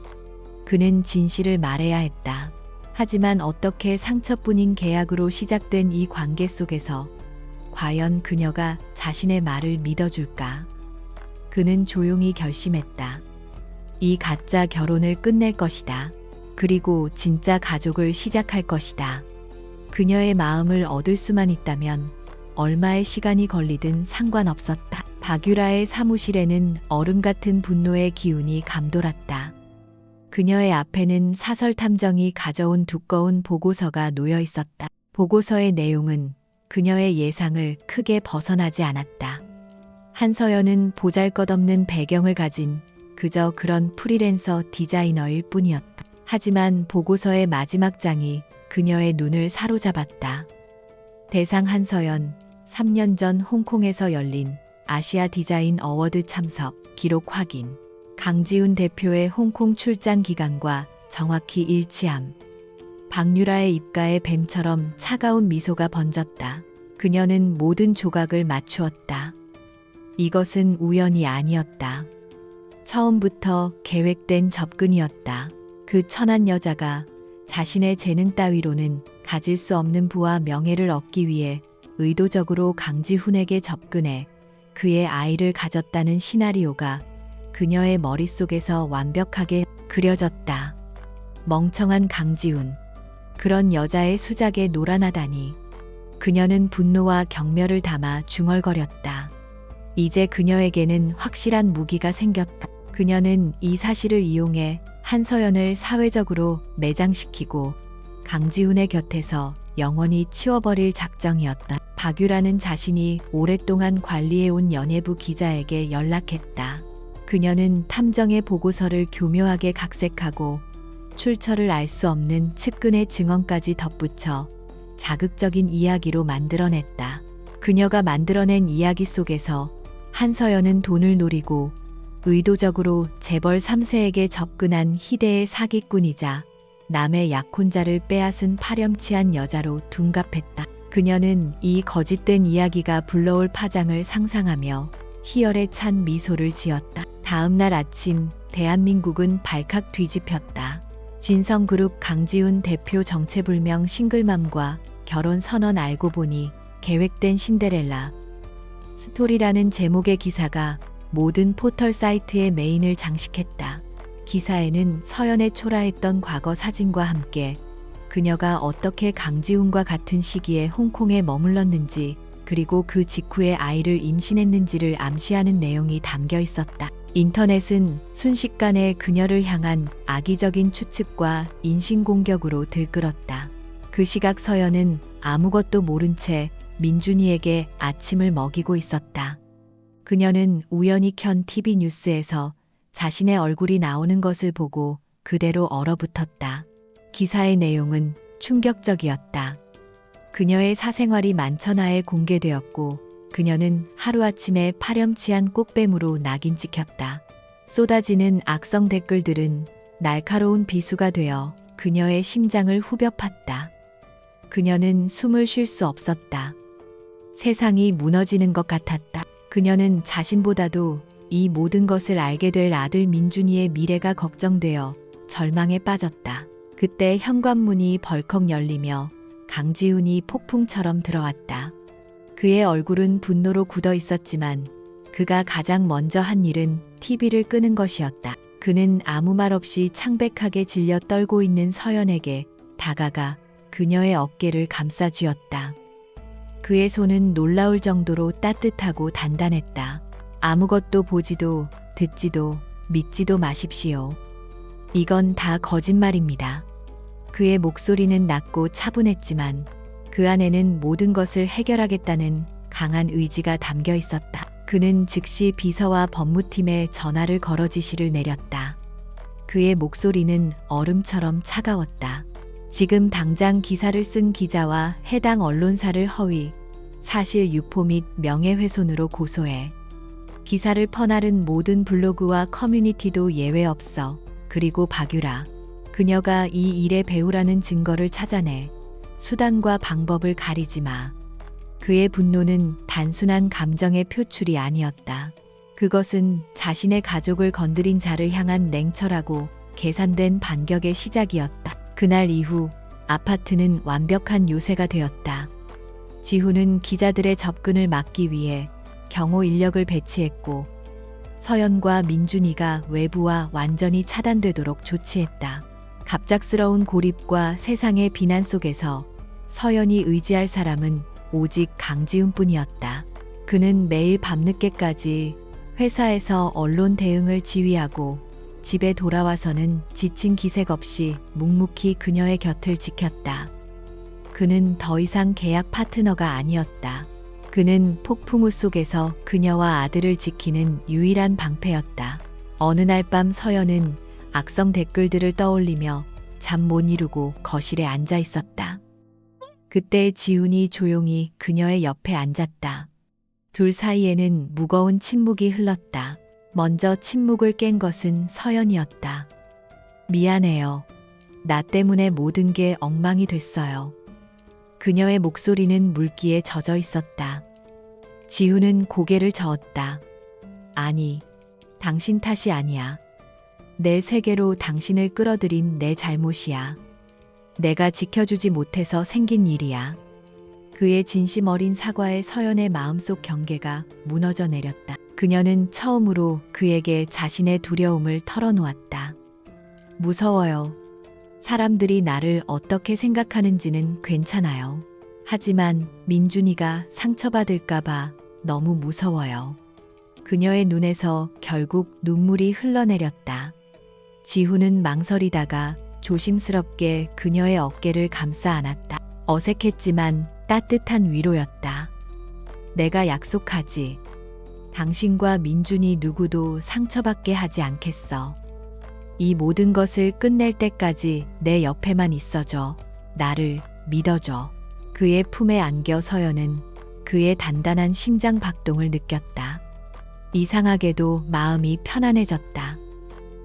그는 진실을 말해야 했다. 하지만 어떻게 상처뿐인 계약으로 시작된 이 관계 속에서 과연 그녀가 자신의 말을 믿어줄까? 그는 조용히 결심했다. 이 가짜 결혼을 끝낼 것이다. 그리고 진짜 가족을 시작할 것이다. 그녀의 마음을 얻을 수만 있다면 얼마의 시간이 걸리든 상관없었다. 박유라의 사무실에는 얼음 같은 분노의 기운이 감돌았다. 그녀의 앞에는 사설 탐정이 가져온 두꺼운 보고서가 놓여 있었다. 보고서의 내용은 그녀의 예상을 크게 벗어나지 않았다. 한서연은 보잘것없는 배경을 가진 그저 그런 프리랜서 디자이너일 뿐이었다. 하지만 보고서의 마지막 장이 그녀의 눈을 사로잡았다. 대상 한서연, 3년 전 홍콩에서 열린 아시아 디자인 어워드 참석, 기록 확인. 강지훈 대표의 홍콩 출장 기간과 정확히 일치함. 박유라의 입가에 뱀처럼 차가운 미소가 번졌다. 그녀는 모든 조각을 맞추었다. 이것은 우연이 아니었다. 처음부터 계획된 접근이었다. 그 천한 여자가 자신의 재능 따위로는 가질 수 없는 부와 명예를 얻기 위해 의도적으로 강지훈에게 접근해 그의 아이를 가졌다는 시나리오가 그녀의 머릿속에서 완벽하게 그려졌다. 멍청한 강지훈. 그런 여자의 수작에 노란하다니. 그녀는 분노와 경멸을 담아 중얼거렸다. 이제 그녀에게는 확실한 무기가 생겼다. 그녀는 이 사실을 이용해 한서연을 사회적으로 매장시키고 강지훈의 곁에서 영원히 치워버릴 작정이었다. 박유라는 자신이 오랫동안 관리해온 연예부 기자에게 연락했다. 그녀는 탐정의 보고서를 교묘하게 각색하고 출처를 알 수 없는 측근의 증언까지 덧붙여 자극적인 이야기로 만들어냈다. 그녀가 만들어낸 이야기 속에서 한서연은 돈을 노리고 의도적으로 재벌 3세에게 접근한 희대의 사기꾼이자 남의 약혼자를 빼앗은 파렴치한 여자로 둔갑했다. 그녀는 이 거짓된 이야기가 불러올 파장을 상상하며 희열에 찬 미소를 지었다. 다음 날 아침 대한민국은 발칵 뒤집혔다. 진성그룹 강지훈 대표 정체불명 싱글맘과 결혼 선언. 알고 보니 계획된 신데렐라 스토리라는 제목의 기사가 모든 포털 사이트의 메인을 장식했다. 기사에는 서연의 초라했던 과거 사진과 함께 그녀가 어떻게 강지훈과 같은 시기에 홍콩에 머물렀는지 그리고 그 직후에 아이를 임신했는지를 암시하는 내용이 담겨 있었다. 인터넷은 순식간에 그녀를 향한 악의적인 추측과 인신공격으로 들끓었다. 그 시각 서연은 아무것도 모른 채 민준이에게 아침을 먹이고 있었다. 그녀는 우연히 켠 TV 뉴스에서 자신의 얼굴이 나오는 것을 보고 그대로 얼어붙었다. 기사의 내용은 충격적이었다. 그녀의 사생활이 만천하에 공개되었고 그녀는 하루아침에 파렴치한 꽃뱀으로 낙인 찍혔다. 쏟아지는 악성 댓글들은 날카로운 비수가 되어 그녀의 심장을 후벼 팠다. 그녀는 숨을 쉴 수 없었다. 세상이 무너지는 것 같았다. 그녀는 자신보다도 이 모든 것을 알게 될 아들 민준이의 미래가 걱정되어 절망에 빠졌다. 그때 현관문이 벌컥 열리며 강지훈이 폭풍처럼 들어왔다. 그의 얼굴은 분노로 굳어 있었지만 그가 가장 먼저 한 일은 TV를 끄는 것이었다. 그는 아무 말 없이 창백하게 질려 떨고 있는 서연에게 다가가 그녀의 어깨를 감싸 쥐었다. 그의 손은 놀라울 정도로 따뜻하고 단단했다. 아무것도 보지도 듣지도 믿지도 마십시오. 이건 다 거짓말입니다. 그의 목소리는 낮고 차분했지만 그 안에는 모든 것을 해결하겠다는 강한 의지가 담겨 있었다. 그는 즉시 비서와 법무팀에 전화를 걸어 지시를 내렸다. 그의 목소리는 얼음처럼 차가웠다. 지금 당장 기사를 쓴 기자와 해당 언론사를 허위, 사실 유포 및 명예훼손으로 고소해. 기사를 퍼나른 모든 블로그와 커뮤니티도 예외 없어. 그리고 박유라, 그녀가 이 일의 배우라는 증거를 찾아내. 수단과 방법을 가리지 마. 그의 분노는 단순한 감정의 표출이 아니었다. 그것은 자신의 가족을 건드린 자를 향한 냉철하고 계산된 반격의 시작이었다. 그날 이후 아파트는 완벽한 요새가 되었다. 지훈은 기자들의 접근을 막기 위해 경호 인력을 배치했고 서연과 민준이가 외부와 완전히 차단되도록 조치했다. 갑작스러운 고립과 세상의 비난 속에서 서연이 의지할 사람은 오직 강지훈뿐이었다. 그는 매일 밤늦게까지 회사에서 언론 대응을 지휘하고 집에 돌아와서는 지친 기색 없이 묵묵히 그녀의 곁을 지켰다. 그는 더 이상 계약 파트너가 아니었다. 그는 폭풍우 속에서 그녀와 아들을 지키는 유일한 방패였다. 어느 날 밤 서연은 악성 댓글들을 떠올리며 잠 못 이루고 거실에 앉아 있었다. 그때 지훈이 조용히 그녀의 옆에 앉았다. 둘 사이에는 무거운 침묵이 흘렀다. 먼저 침묵을 깬 것은 서연이었다. 미안해요. 나 때문에 모든 게 엉망이 됐어요. 그녀의 목소리는 물기에 젖어 있었다. 지훈은 고개를 저었다. 아니, 당신 탓이 아니야. 내 세계로 당신을 끌어들인 내 잘못이야. 내가 지켜주지 못해서 생긴 일이야. 그의 진심 어린 사과에 서연의 마음속 경계가 무너져 내렸다. 그녀는 처음으로 그에게 자신의 두려움을 털어놓았다. 무서워요. 사람들이 나를 어떻게 생각하는지는 괜찮아요. 하지만 민준이가 상처받을까봐 너무 무서워요. 그녀의 눈에서 결국 눈물이 흘러내렸다. 지훈은 망설이다가 조심스럽게 그녀의 어깨를 감싸 안았다. 어색했지만 따뜻한 위로였다. 내가 약속하지. 당신과 민준이 누구도 상처받게 하지 않겠어. 이 모든 것을 끝낼 때까지 내 옆에만 있어줘. 나를 믿어줘. 그의 품에 안겨 서연은 그의 단단한 심장 박동을 느꼈다. 이상하게도 마음이 편안해졌다.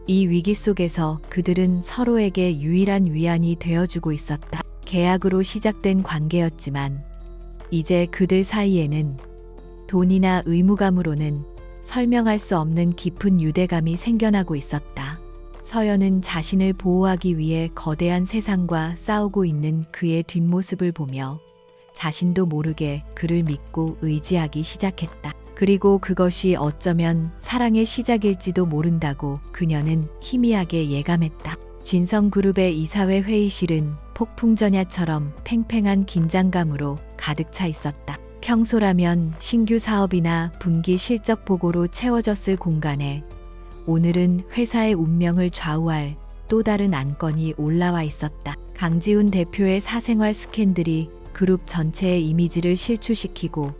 이 위기 속에서 그들은 서로에게 유일한 위안이 되어주고 있었다. 계약으로 시작된 관계였지만 이제 그들 사이에는 돈이나 의무감으로는 설명할 수 없는 깊은 유대감이 생겨나고 있었다. 서연은 자신을 보호하기 위해 거대한 세상과 싸우고 있는 그의 뒷모습을 보며 자신도 모르게 그를 믿고 의지하기 시작했다. 그리고 그것이 어쩌면 사랑의 시작일지도 모른다고 그녀는 희미하게 예감했다. 진성그룹의 이사회 회의실은 폭풍전야처럼 팽팽한 긴장감으로 가득 차 있었다. 평소라면 신규 사업이나 분기 실적 보고로 채워졌을 공간에 오늘은 회사의 운명을 좌우할 또 다른 안건이 올라와 있었다. 강지훈 대표의 사생활 스캔들이 그룹 전체의 이미지를 실추시키고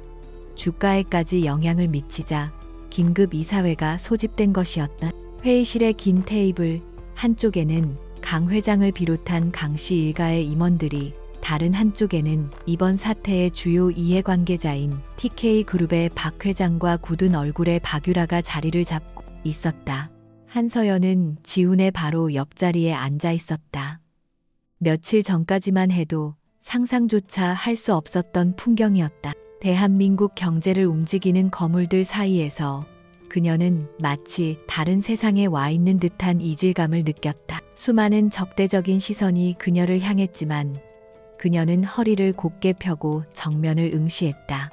주가에까지 영향을 미치자 긴급 이사회가 소집된 것이었다. 회의실의 긴 테이블 한쪽에는 강 회장을 비롯한 강씨 일가의 임원들이 다른 한쪽에는 이번 사태의 주요 이해관계자인 TK그룹의 박 회장과 굳은 얼굴의 박유라가 자리를 잡고 있었다. 한서연은 지훈의 바로 옆자리에 앉아 있었다. 며칠 전까지만 해도 상상조차 할 수 없었던 풍경이었다. 대한민국 경제를 움직이는 거물들 사이에서 그녀는 마치 다른 세상에 와 있는 듯한 이질감을 느꼈다. 수많은 적대적인 시선이 그녀를 향했지만 그녀는 허리를 곧게 펴고 정면을 응시했다.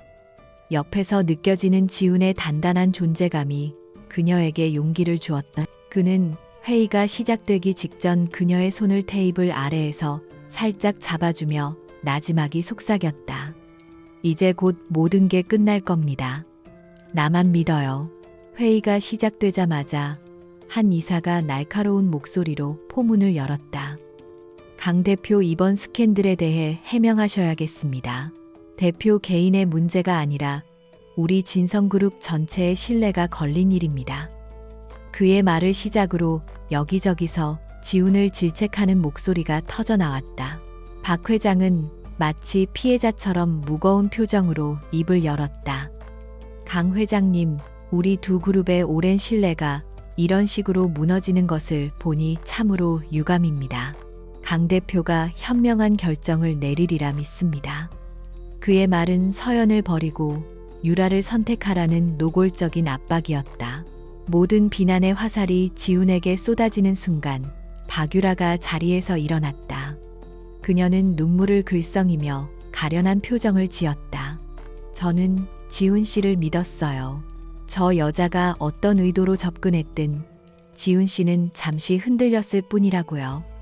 옆에서 느껴지는 지훈의 단단한 존재감이 그녀에게 용기를 주었다. 그는 회의가 시작되기 직전 그녀의 손을 테이블 아래에서 살짝 잡아주며 나지막이 속삭였다. 이제 곧 모든 게 끝날 겁니다. 나만 믿어요. 회의가 시작되자마자 한 이사가 날카로운 목소리로 포문을 열었다. 강 대표 이번 스캔들에 대해 해명하셔야겠습니다. 대표 개인의 문제가 아니라 우리 진성그룹 전체의 신뢰가 걸린 일입니다. 그의 말을 시작으로 여기저기서 지훈을 질책하는 목소리가 터져나왔다. 박 회장은 마치 피해자처럼 무거운 표정으로 입을 열었다. 강 회장님, 우리 두 그룹의 오랜 신뢰가 이런 식으로 무너지는 것을 보니 참으로 유감입니다. 강 대표가 현명한 결정을 내리리라 믿습니다. 그의 말은 서연을 버리고 유라를 선택하라는 노골적인 압박이었다. 모든 비난의 화살이 지훈에게 쏟아지는 순간 박유라가 자리에서 일어났다. 그녀는 눈물을 글썽이며 가련한 표정을 지었다. 저는 지훈 씨를 믿었어요. 저 여자가 어떤 의도로 접근했든 지훈 씨는 잠시 흔들렸을 뿐이라고요.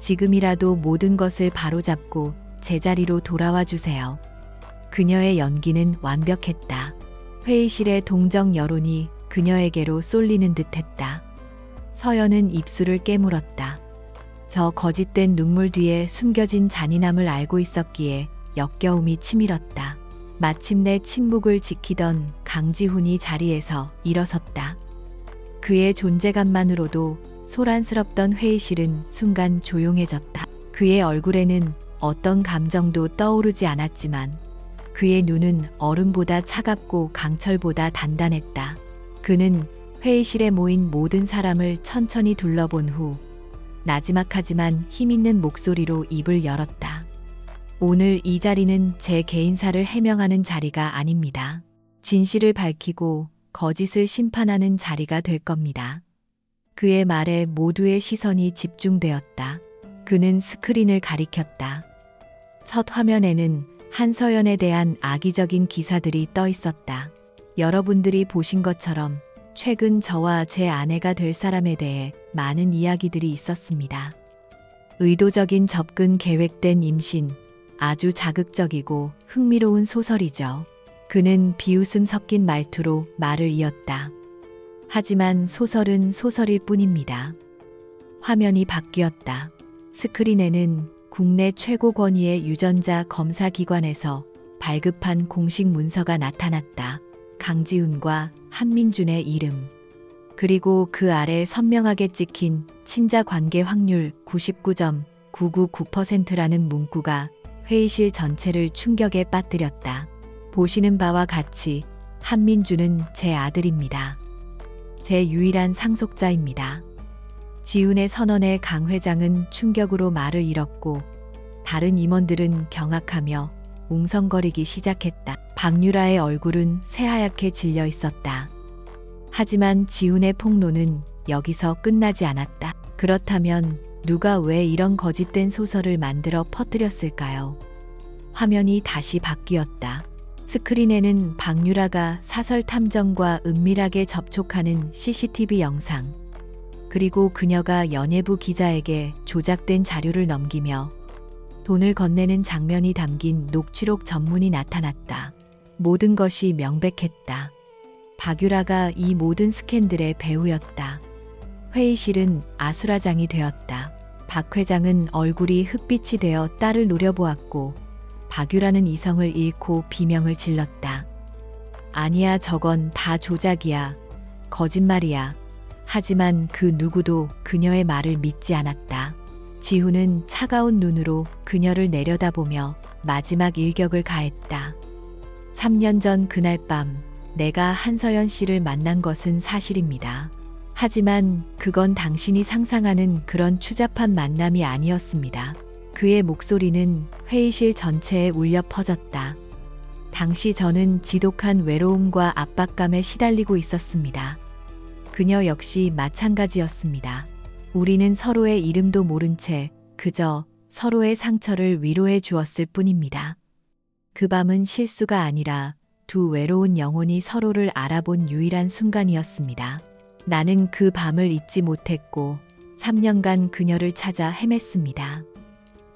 지금이라도 모든 것을 바로잡고 제자리로 돌아와 주세요. 그녀의 연기는 완벽했다. 회의실의 동정 여론이 그녀에게로 쏠리는 듯했다. 서연은 입술을 깨물었다. 저 거짓된 눈물 뒤에 숨겨진 잔인함을 알고 있었기에 역겨움이 치밀었다. 마침내 침묵을 지키던 강지훈이 자리에서 일어섰다. 그의 존재감만으로도 소란스럽던 회의실은 순간 조용해졌다. 그의 얼굴에는 어떤 감정도 떠오르지 않았지만 그의 눈은 얼음보다 차갑고 강철보다 단단했다. 그는 회의실에 모인 모든 사람을 천천히 둘러본 후 나지막하지만 힘있는 목소리로 입을 열었다. 오늘 이 자리는 제 개인사를 해명하는 자리가 아닙니다. 진실을 밝히고 거짓을 심판하는 자리가 될 겁니다. 그의 말에 모두의 시선이 집중되었다. 그는 스크린을 가리켰다. 첫 화면에는 한서연에 대한 악의적인 기사들이 떠 있었다. 여러분들이 보신 것처럼 최근 저와 제 아내가 될 사람에 대해 많은 이야기들이 있었습니다. 의도적인 접근, 계획된 임신, 아주 자극적이고 흥미로운 소설이죠. 그는 비웃음 섞인 말투로 말을 이었다. 하지만 소설은 소설일 뿐입니다. 화면이 바뀌었다. 스크린에는 국내 최고 권위의 유전자 검사 기관에서 발급한 공식 문서가 나타났다. 강지훈과 한민준의 이름. 그리고 그 아래 선명하게 찍힌 친자 관계 확률 99.999%라는 문구가 회의실 전체를 충격에 빠뜨렸다. 보시는 바와 같이 한민준은 제 아들입니다. 제 유일한 상속자입니다. 지훈의 선언에 강 회장은 충격으로 말을 잃었고 다른 임원들은 경악하며 웅성거리기 시작했다. 박유라의 얼굴은 새하얗게 질려 있었다. 하지만 지훈의 폭로는 여기서 끝나지 않았다. 그렇다면 누가 왜 이런 거짓된 소설을 만들어 퍼뜨렸을까요? 화면이 다시 바뀌었다. 스크린에는 박유라가 사설 탐정과 은밀하게 접촉하는 CCTV 영상, 그리고 그녀가 연예부 기자에게 조작된 자료를 넘기며 돈을 건네는 장면이 담긴 녹취록 전문이 나타났다. 모든 것이 명백했다. 박유라가 이 모든 스캔들의 배우였다. 회의실은 아수라장이 되었다. 박 회장은 얼굴이 흑빛이 되어 딸을 노려보았고 박유라는 이성을 잃고 비명을 질렀다. 아니야, 저건 다 조작이야. 거짓말이야. 하지만 그 누구도 그녀의 말을 믿지 않았다. 지훈은 차가운 눈으로 그녀를 내려다보며 마지막 일격을 가했다. 3년 전 그날 밤 내가 한서연 씨를 만난 것은 사실입니다. 하지만 그건 당신이 상상하는 그런 추잡한 만남이 아니었습니다. 그의 목소리는 회의실 전체에 울려 퍼졌다. 당시 저는 지독한 외로움과 압박감에 시달리고 있었습니다. 그녀 역시 마찬가지였습니다. 우리는 서로의 이름도 모른 채 그저 서로의 상처를 위로해 주었을 뿐입니다. 그 밤은 실수가 아니라 두 외로운 영혼이 서로를 알아본 유일한 순간이었습니다. 나는 그 밤을 잊지 못했고 3년간 그녀를 찾아 헤맸습니다.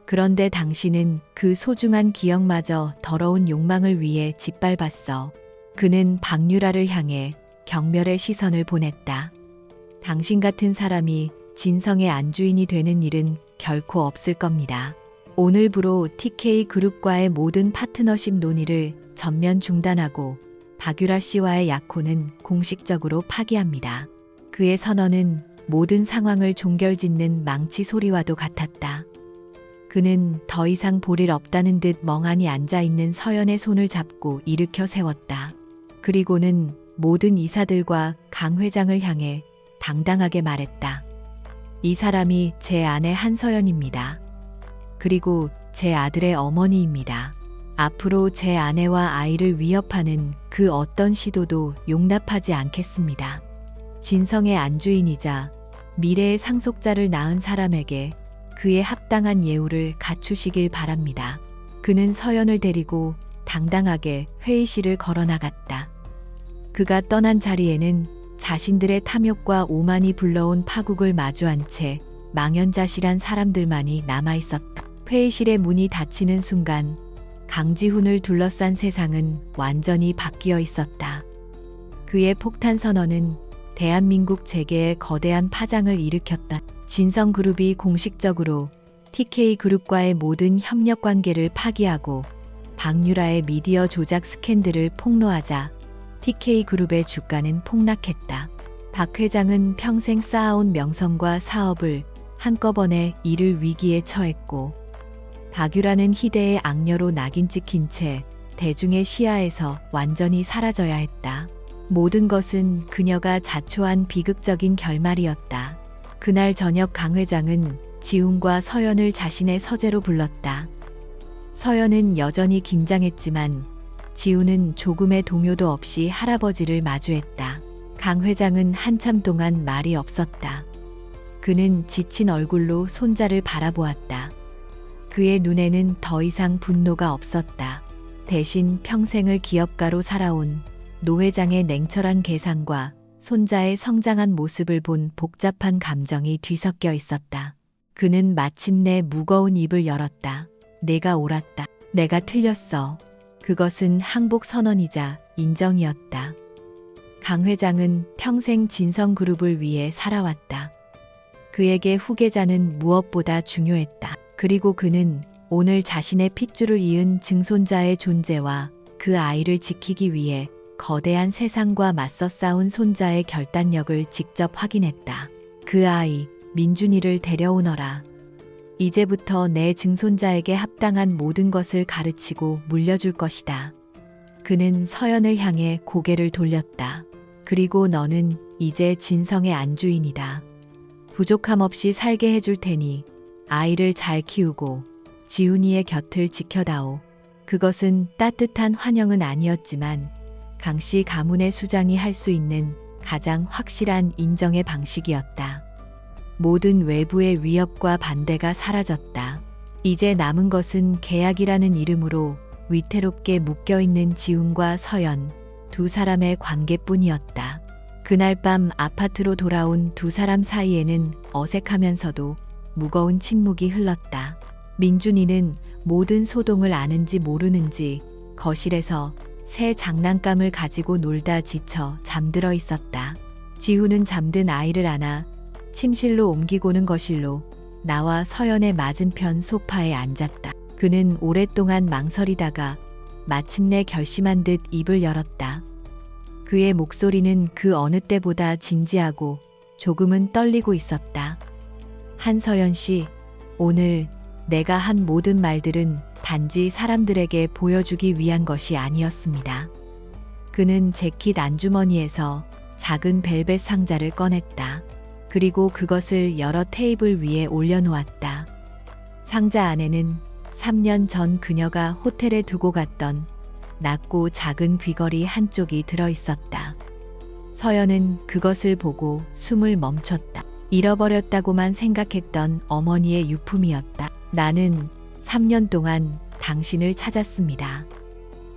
그런데 당신은 그 소중한 기억마저 더러운 욕망을 위해 짓밟았어. 그는 박유라를 향해 경멸의 시선을 보냈다. 당신 같은 사람이 진성의 안주인이 되는 일은 결코 없을 겁니다. 오늘부로 TK그룹과의 모든 파트너십 논의를 전면 중단하고 박유라 씨와의 약혼은 공식적으로 파기합니다. 그의 선언은 모든 상황을 종결짓는 망치 소리와도 같았다. 그는 더 이상 볼 일 없다는 듯 멍하니 앉아있는 서연의 손을 잡고 일으켜 세웠다. 그리고는 모든 이사들과 강 회장을 향해 당당하게 말했다. 이 사람이 제 아내 한서연입니다. 그리고 제 아들의 어머니입니다. 앞으로 제 아내와 아이를 위협하는 그 어떤 시도도 용납하지 않겠습니다. 진성의 안주인이자 미래의 상속자를 낳은 사람에게 그의 합당한 예우를 갖추시길 바랍니다. 그는 서연을 데리고 당당하게 회의실을 걸어나갔다. 그가 떠난 자리에는 자신들의 탐욕과 오만이 불러온 파국을 마주한 채 망연자실한 사람들만이 남아있었다. 회의실의 문이 닫히는 순간 강지훈을 둘러싼 세상은 완전히 바뀌어 있었다. 그의 폭탄 선언은 대한민국 재계에 거대한 파장을 일으켰다. 진성그룹이 공식적으로 TK그룹과의 모든 협력 관계를 파기하고 박유라의 미디어 조작 스캔들을 폭로하자 TK그룹의 주가는 폭락했다. 박 회장은 평생 쌓아온 명성과 사업을 한꺼번에 잃을 위기에 처했고 박유라는 희대의 악녀로 낙인 찍힌 채 대중의 시야에서 완전히 사라져야 했다. 모든 것은 그녀가 자초한 비극적인 결말이었다. 그날 저녁 강 회장은 지훈과 서연을 자신의 서재로 불렀다. 서연은 여전히 긴장했지만 지훈은 조금의 동요도 없이 할아버지를 마주했다. 강 회장은 한참 동안 말이 없었다. 그는 지친 얼굴로 손자를 바라보았다. 그의 눈에는 더 이상 분노가 없었다. 대신 평생을 기업가로 살아온 노 회장의 냉철한 계산과 손자의 성장한 모습을 본 복잡한 감정이 뒤섞여 있었다. 그는 마침내 무거운 입을 열었다. 내가 옳았다. 내가 틀렸어. 그것은 항복 선언이자 인정이었다. 강 회장은 평생 진성그룹을 위해 살아왔다. 그에게 후계자는 무엇보다 중요했다. 그리고 그는 오늘 자신의 핏줄을 이은 증손자의 존재와 그 아이를 지키기 위해 거대한 세상과 맞서 싸운 손자의 결단력을 직접 확인했다. 그 아이, 민준이를 데려오너라. 이제부터 내 증손자에게 합당한 모든 것을 가르치고 물려줄 것이다. 그는 서연을 향해 고개를 돌렸다. 그리고 너는 이제 진성의 안주인이다. 부족함 없이 살게 해줄 테니 아이를 잘 키우고 지훈이의 곁을 지켜다오. 그것은 따뜻한 환영은 아니었지만 강씨 가문의 수장이 할 수 있는 가장 확실한 인정의 방식이었다. 모든 외부의 위협과 반대가 사라졌다. 이제 남은 것은 계약이라는 이름으로 위태롭게 묶여있는 지훈과 서연 두 사람의 관계뿐이었다. 그날 밤 아파트로 돌아온 두 사람 사이에는 어색하면서도 무거운 침묵이 흘렀다. 민준이는 모든 소동을 아는지 모르는지 거실에서 새 장난감을 가지고 놀다 지쳐 잠들어 있었다. 지훈은 잠든 아이를 안아 침실로 옮기고는 거실로 나와 서연의 맞은편 소파에 앉았다. 그는 오랫동안 망설이다가 마침내 결심한 듯 입을 열었다. 그의 목소리는 그 어느 때보다 진지하고 조금은 떨리고 있었다. 한서연 씨, 오늘 내가 한 모든 말들은 단지 사람들에게 보여주기 위한 것이 아니었습니다. 그는 재킷 안주머니에서 작은 벨벳 상자를 꺼냈다. 그리고 그것을 여러 테이블 위에 올려놓았다. 상자 안에는 3년 전 그녀가 호텔에 두고 갔던 낮고 작은 귀걸이 한쪽이 들어있었다. 서연은 그것을 보고 숨을 멈췄다. 잃어버렸다고만 생각했던 어머니의 유품이었다. 나는 3년 동안 당신을 찾았습니다.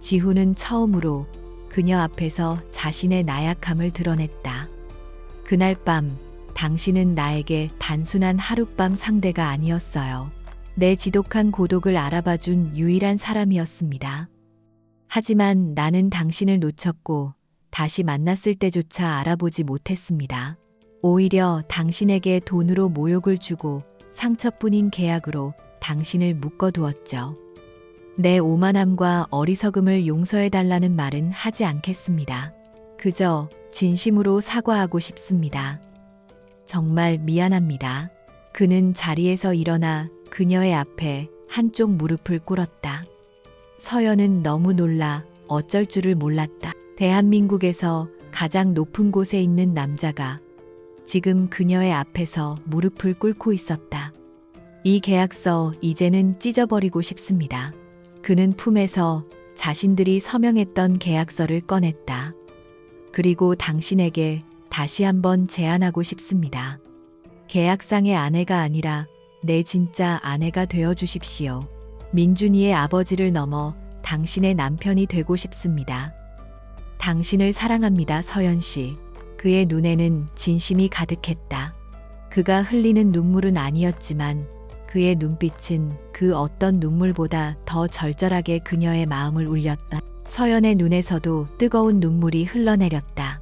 지훈은 처음으로 그녀 앞에서 자신의 나약함을 드러냈다. 그날 밤 당신은 나에게 단순한 하룻밤 상대가 아니었어요. 내 지독한 고독을 알아봐준 유일한 사람이었습니다. 하지만 나는 당신을 놓쳤고 다시 만났을 때조차 알아보지 못했습니다. 오히려 당신에게 돈으로 모욕을 주고 상처뿐인 계약으로 당신을 묶어두었죠. 내 오만함과 어리석음을 용서해달라는 말은 하지 않겠습니다. 그저 진심으로 사과하고 싶습니다. 정말 미안합니다. 그는 자리에서 일어나 그녀의 앞에 한쪽 무릎을 꿇었다. 서연은 너무 놀라 어쩔 줄을 몰랐다. 대한민국에서 가장 높은 곳에 있는 남자가 지금 그녀의 앞에서 무릎을 꿇고 있었다. 이 계약서 이제는 찢어버리고 싶습니다. 그는 품에서 자신들이 서명했던 계약서를 꺼냈다. 그리고 당신에게 다시 한번 제안하고 싶습니다. 계약상의 아내가 아니라 내 진짜 아내가 되어 주십시오. 민준이의 아버지를 넘어 당신의 남편이 되고 싶습니다. 당신을 사랑합니다, 서연 씨. 그의 눈에는 진심이 가득했다. 그가 흘리는 눈물은 아니었지만 그의 눈빛은 그 어떤 눈물보다 더 절절하게 그녀의 마음을 울렸다. 서연의 눈에서도 뜨거운 눈물이 흘러내렸다.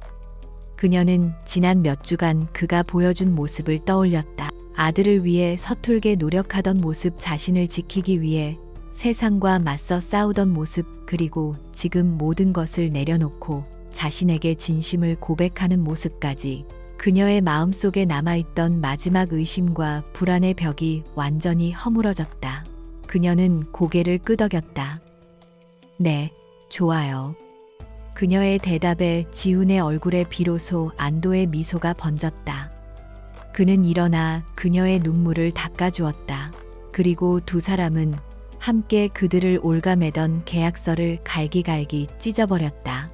그녀는 지난 몇 주간 그가 보여준 모습을 떠올렸다. 아들을 위해 서툴게 노력하던 모습, 자신을 지키기 위해 세상과 맞서 싸우던 모습, 그리고 지금 모든 것을 내려놓고 자신에게 진심을 고백하는 모습까지. 그녀의 마음속에 남아있던 마지막 의심과 불안의 벽이 완전히 허물어졌다. 그녀는 고개를 끄덕였다. 네, 좋아요. 그녀의 대답에 지훈의 얼굴에 비로소 안도의 미소가 번졌다. 그는 일어나 그녀의 눈물을 닦아주었다. 그리고 두 사람은 함께 그들을 올가매던 계약서를 갈기갈기 찢어버렸다.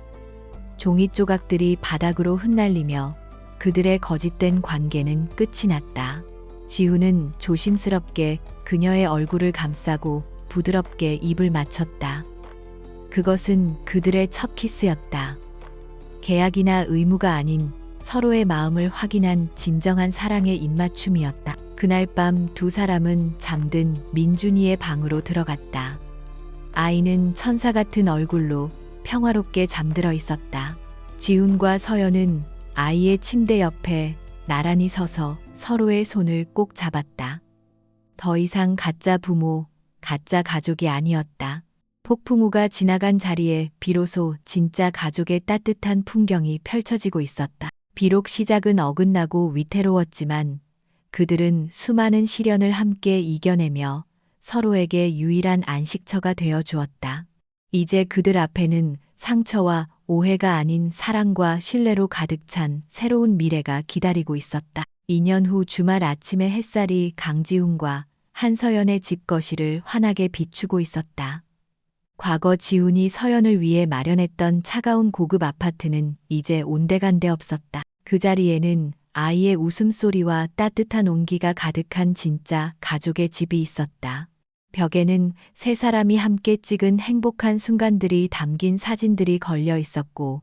종이 조각들이 바닥으로 흩날리며 그들의 거짓된 관계는 끝이 났다. 지훈은 조심스럽게 그녀의 얼굴을 감싸고 부드럽게 입을 맞췄다. 그것은 그들의 첫 키스였다. 계약이나 의무가 아닌 서로의 마음을 확인한 진정한 사랑의 입맞춤이었다. 그날 밤 두 사람은 잠든 민준이의 방으로 들어갔다. 아이는 천사 같은 얼굴로 평화롭게 잠들어 있었다. 지훈과 서연은 아이의 침대 옆에 나란히 서서 서로의 손을 꼭 잡았다. 더 이상 가짜 부모, 가짜 가족이 아니었다. 폭풍우가 지나간 자리에 비로소 진짜 가족의 따뜻한 풍경이 펼쳐지고 있었다. 비록 시작은 어긋나고 위태로웠지만 그들은 수많은 시련을 함께 이겨내며 서로에게 유일한 안식처가 되어 주었다. 이제 그들 앞에는 상처와 오해가 아닌 사랑과 신뢰로 가득 찬 새로운 미래가 기다리고 있었다. 2년 후 주말 아침의 햇살이 강지훈과 한서연의 집 거실을 환하게 비추고 있었다. 과거 지훈이 서연을 위해 마련했던 차가운 고급 아파트는 이제 온데간데 없었다. 그 자리에는 아이의 웃음소리와 따뜻한 온기가 가득한 진짜 가족의 집이 있었다. 벽에는 세 사람이 함께 찍은 행복한 순간들이 담긴 사진들이 걸려 있었고,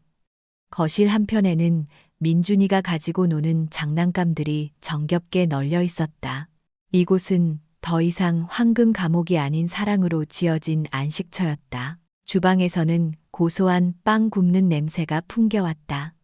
거실 한편에는 민준이가 가지고 노는 장난감들이 정겹게 널려 있었다. 이곳은 더 이상 황금 감옥이 아닌 사랑으로 지어진 안식처였다. 주방에서는 고소한 빵 굽는 냄새가 풍겨왔다.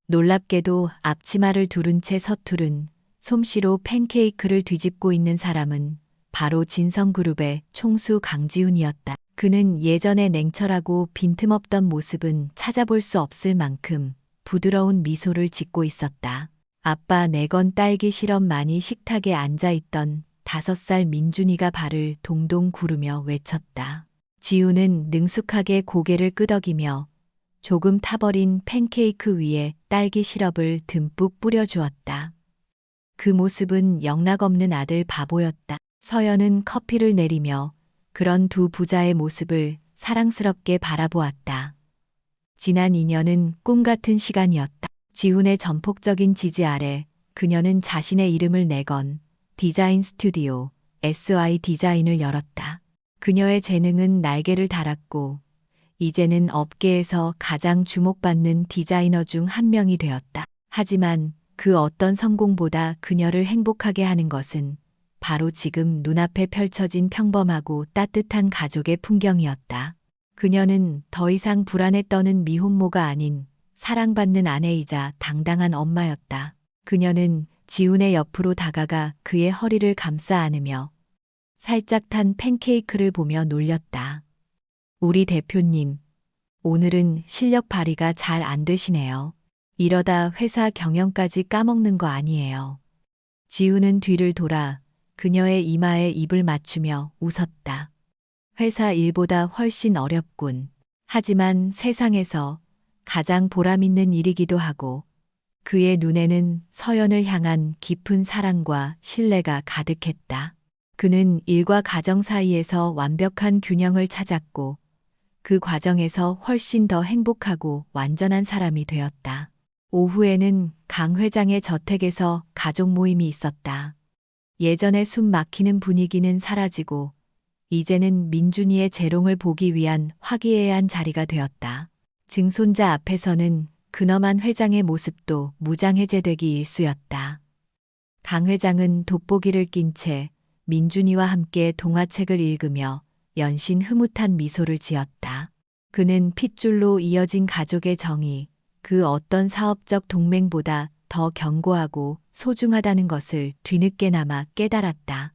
놀랍게도 앞치마를 두른 채 서투른 솜씨로 팬케이크를 뒤집고 있는 사람은 바로 진성그룹의 총수 강지훈이었다. 그는 예전에 냉철하고 빈틈없던 모습은 찾아볼 수 없을 만큼 부드러운 미소를 짓고 있었다. 아빠 내건 딸기 실험 많이 식탁에 앉아있던 5살 민준이가 발을 동동 구르며 외쳤다. 지우는 능숙하게 고개를 끄덕이며 조금 타버린 팬케이크 위에 딸기 시럽을 듬뿍 뿌려주었다. 그 모습은 영락없는 아들 바보였다. 서연은 커피를 내리며 그런 두 부자의 모습을 사랑스럽게 바라보았다. 지난 2년은 꿈 같은 시간이었다. 지훈의 전폭적인 지지 아래 그녀는 자신의 이름을 내건 디자인 스튜디오 SY 디자인을 열었다. 그녀의 재능은 날개를 달았고 이제는 업계에서 가장 주목받는 디자이너 중 한 명이 되었다. 하지만 그 어떤 성공보다 그녀를 행복하게 하는 것은 바로 지금 눈앞에 펼쳐진 평범하고 따뜻한 가족의 풍경이었다. 그녀는 더 이상 불안에 떠는 미혼모가 아닌 사랑받는 아내이자 당당한 엄마였다. 그녀는 지훈의 옆으로 다가가 그의 허리를 감싸 안으며 살짝 탄 팬케이크를 보며 놀렸다. 우리 대표님, 오늘은 실력 발휘가 잘 안 되시네요. 이러다 회사 경영까지 까먹는 거 아니에요. 지훈은 뒤를 돌아 그녀의 이마에 입을 맞추며 웃었다. 회사 일보다 훨씬 어렵군. 하지만 세상에서 가장 보람있는 일이기도 하고 그의 눈에는 서연을 향한 깊은 사랑과 신뢰가 가득했다. 그는 일과 가정 사이에서 완벽한 균형을 찾았고 그 과정에서 훨씬 더 행복하고 완전한 사람이 되었다. 오후에는 강 회장의 저택에서 가족 모임이 있었다. 예전에 숨 막히는 분위기는 사라지고 이제는 민준이의 재롱을 보기 위한 화기애애한 자리가 되었다. 증손자 앞에서는 근엄한 회장의 모습도 무장해제되기 일쑤였다. 강 회장은 돋보기를 낀 채 민준이와 함께 동화책을 읽으며 연신 흐뭇한 미소를 지었다. 그는 핏줄로 이어진 가족의 정이 그 어떤 사업적 동맹보다 더 견고하고 소중하다는 것을 뒤늦게나마 깨달았다.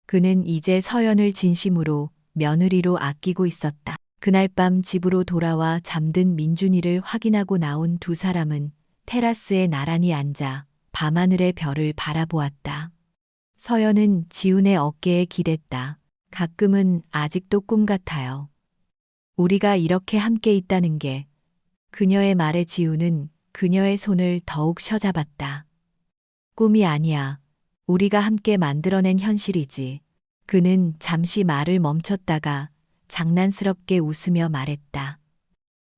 그는 이제 서연을 진심으로 며느리로 아끼고 있었다. 그날 밤 집으로 돌아와 잠든 민준이를 확인하고 나온 두 사람은 테라스에 나란히 앉아 밤하늘의 별을 바라보았다. 서연은 지훈의 어깨에 기댔다. 가끔은 아직도 꿈 같아요. 우리가 이렇게 함께 있다는 게. 그녀의 말에 지훈은 그녀의 손을 더욱 쉬어잡았다. 꿈이 아니야. 우리가 함께 만들어낸 현실이지. 그는 잠시 말을 멈췄다가 장난스럽게 웃으며 말했다.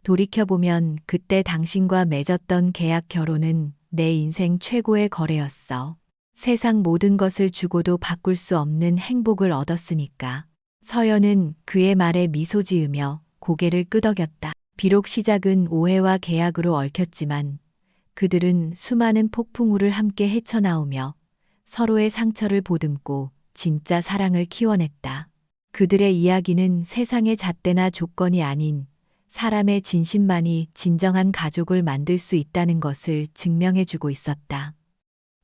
돌이켜보면 그때 당신과 맺었던 계약 결혼은 내 인생 최고의 거래였어. 세상 모든 것을 주고도 바꿀 수 없는 행복을 얻었으니까. 서연은 그의 말에 미소 지으며 고개를 끄덕였다. 비록 시작은 오해와 계약으로 얽혔지만 그들은 수많은 폭풍우를 함께 헤쳐나오며 서로의 상처를 보듬고 진짜 사랑을 키워냈다. 그들의 이야기는 세상의 잣대나 조건이 아닌 사람의 진심만이 진정한 가족을 만들 수 있다는 것을 증명해주고 있었다.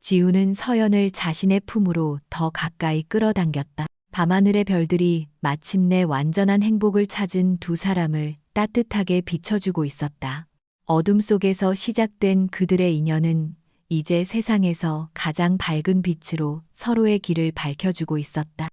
지훈은 서연을 자신의 품으로 더 가까이 끌어당겼다. 밤하늘의 별들이 마침내 완전한 행복을 찾은 두 사람을 따뜻하게 비춰주고 있었다. 어둠 속에서 시작된 그들의 인연은 이제 세상에서 가장 밝은 빛으로 서로의 길을 밝혀주고 있었다.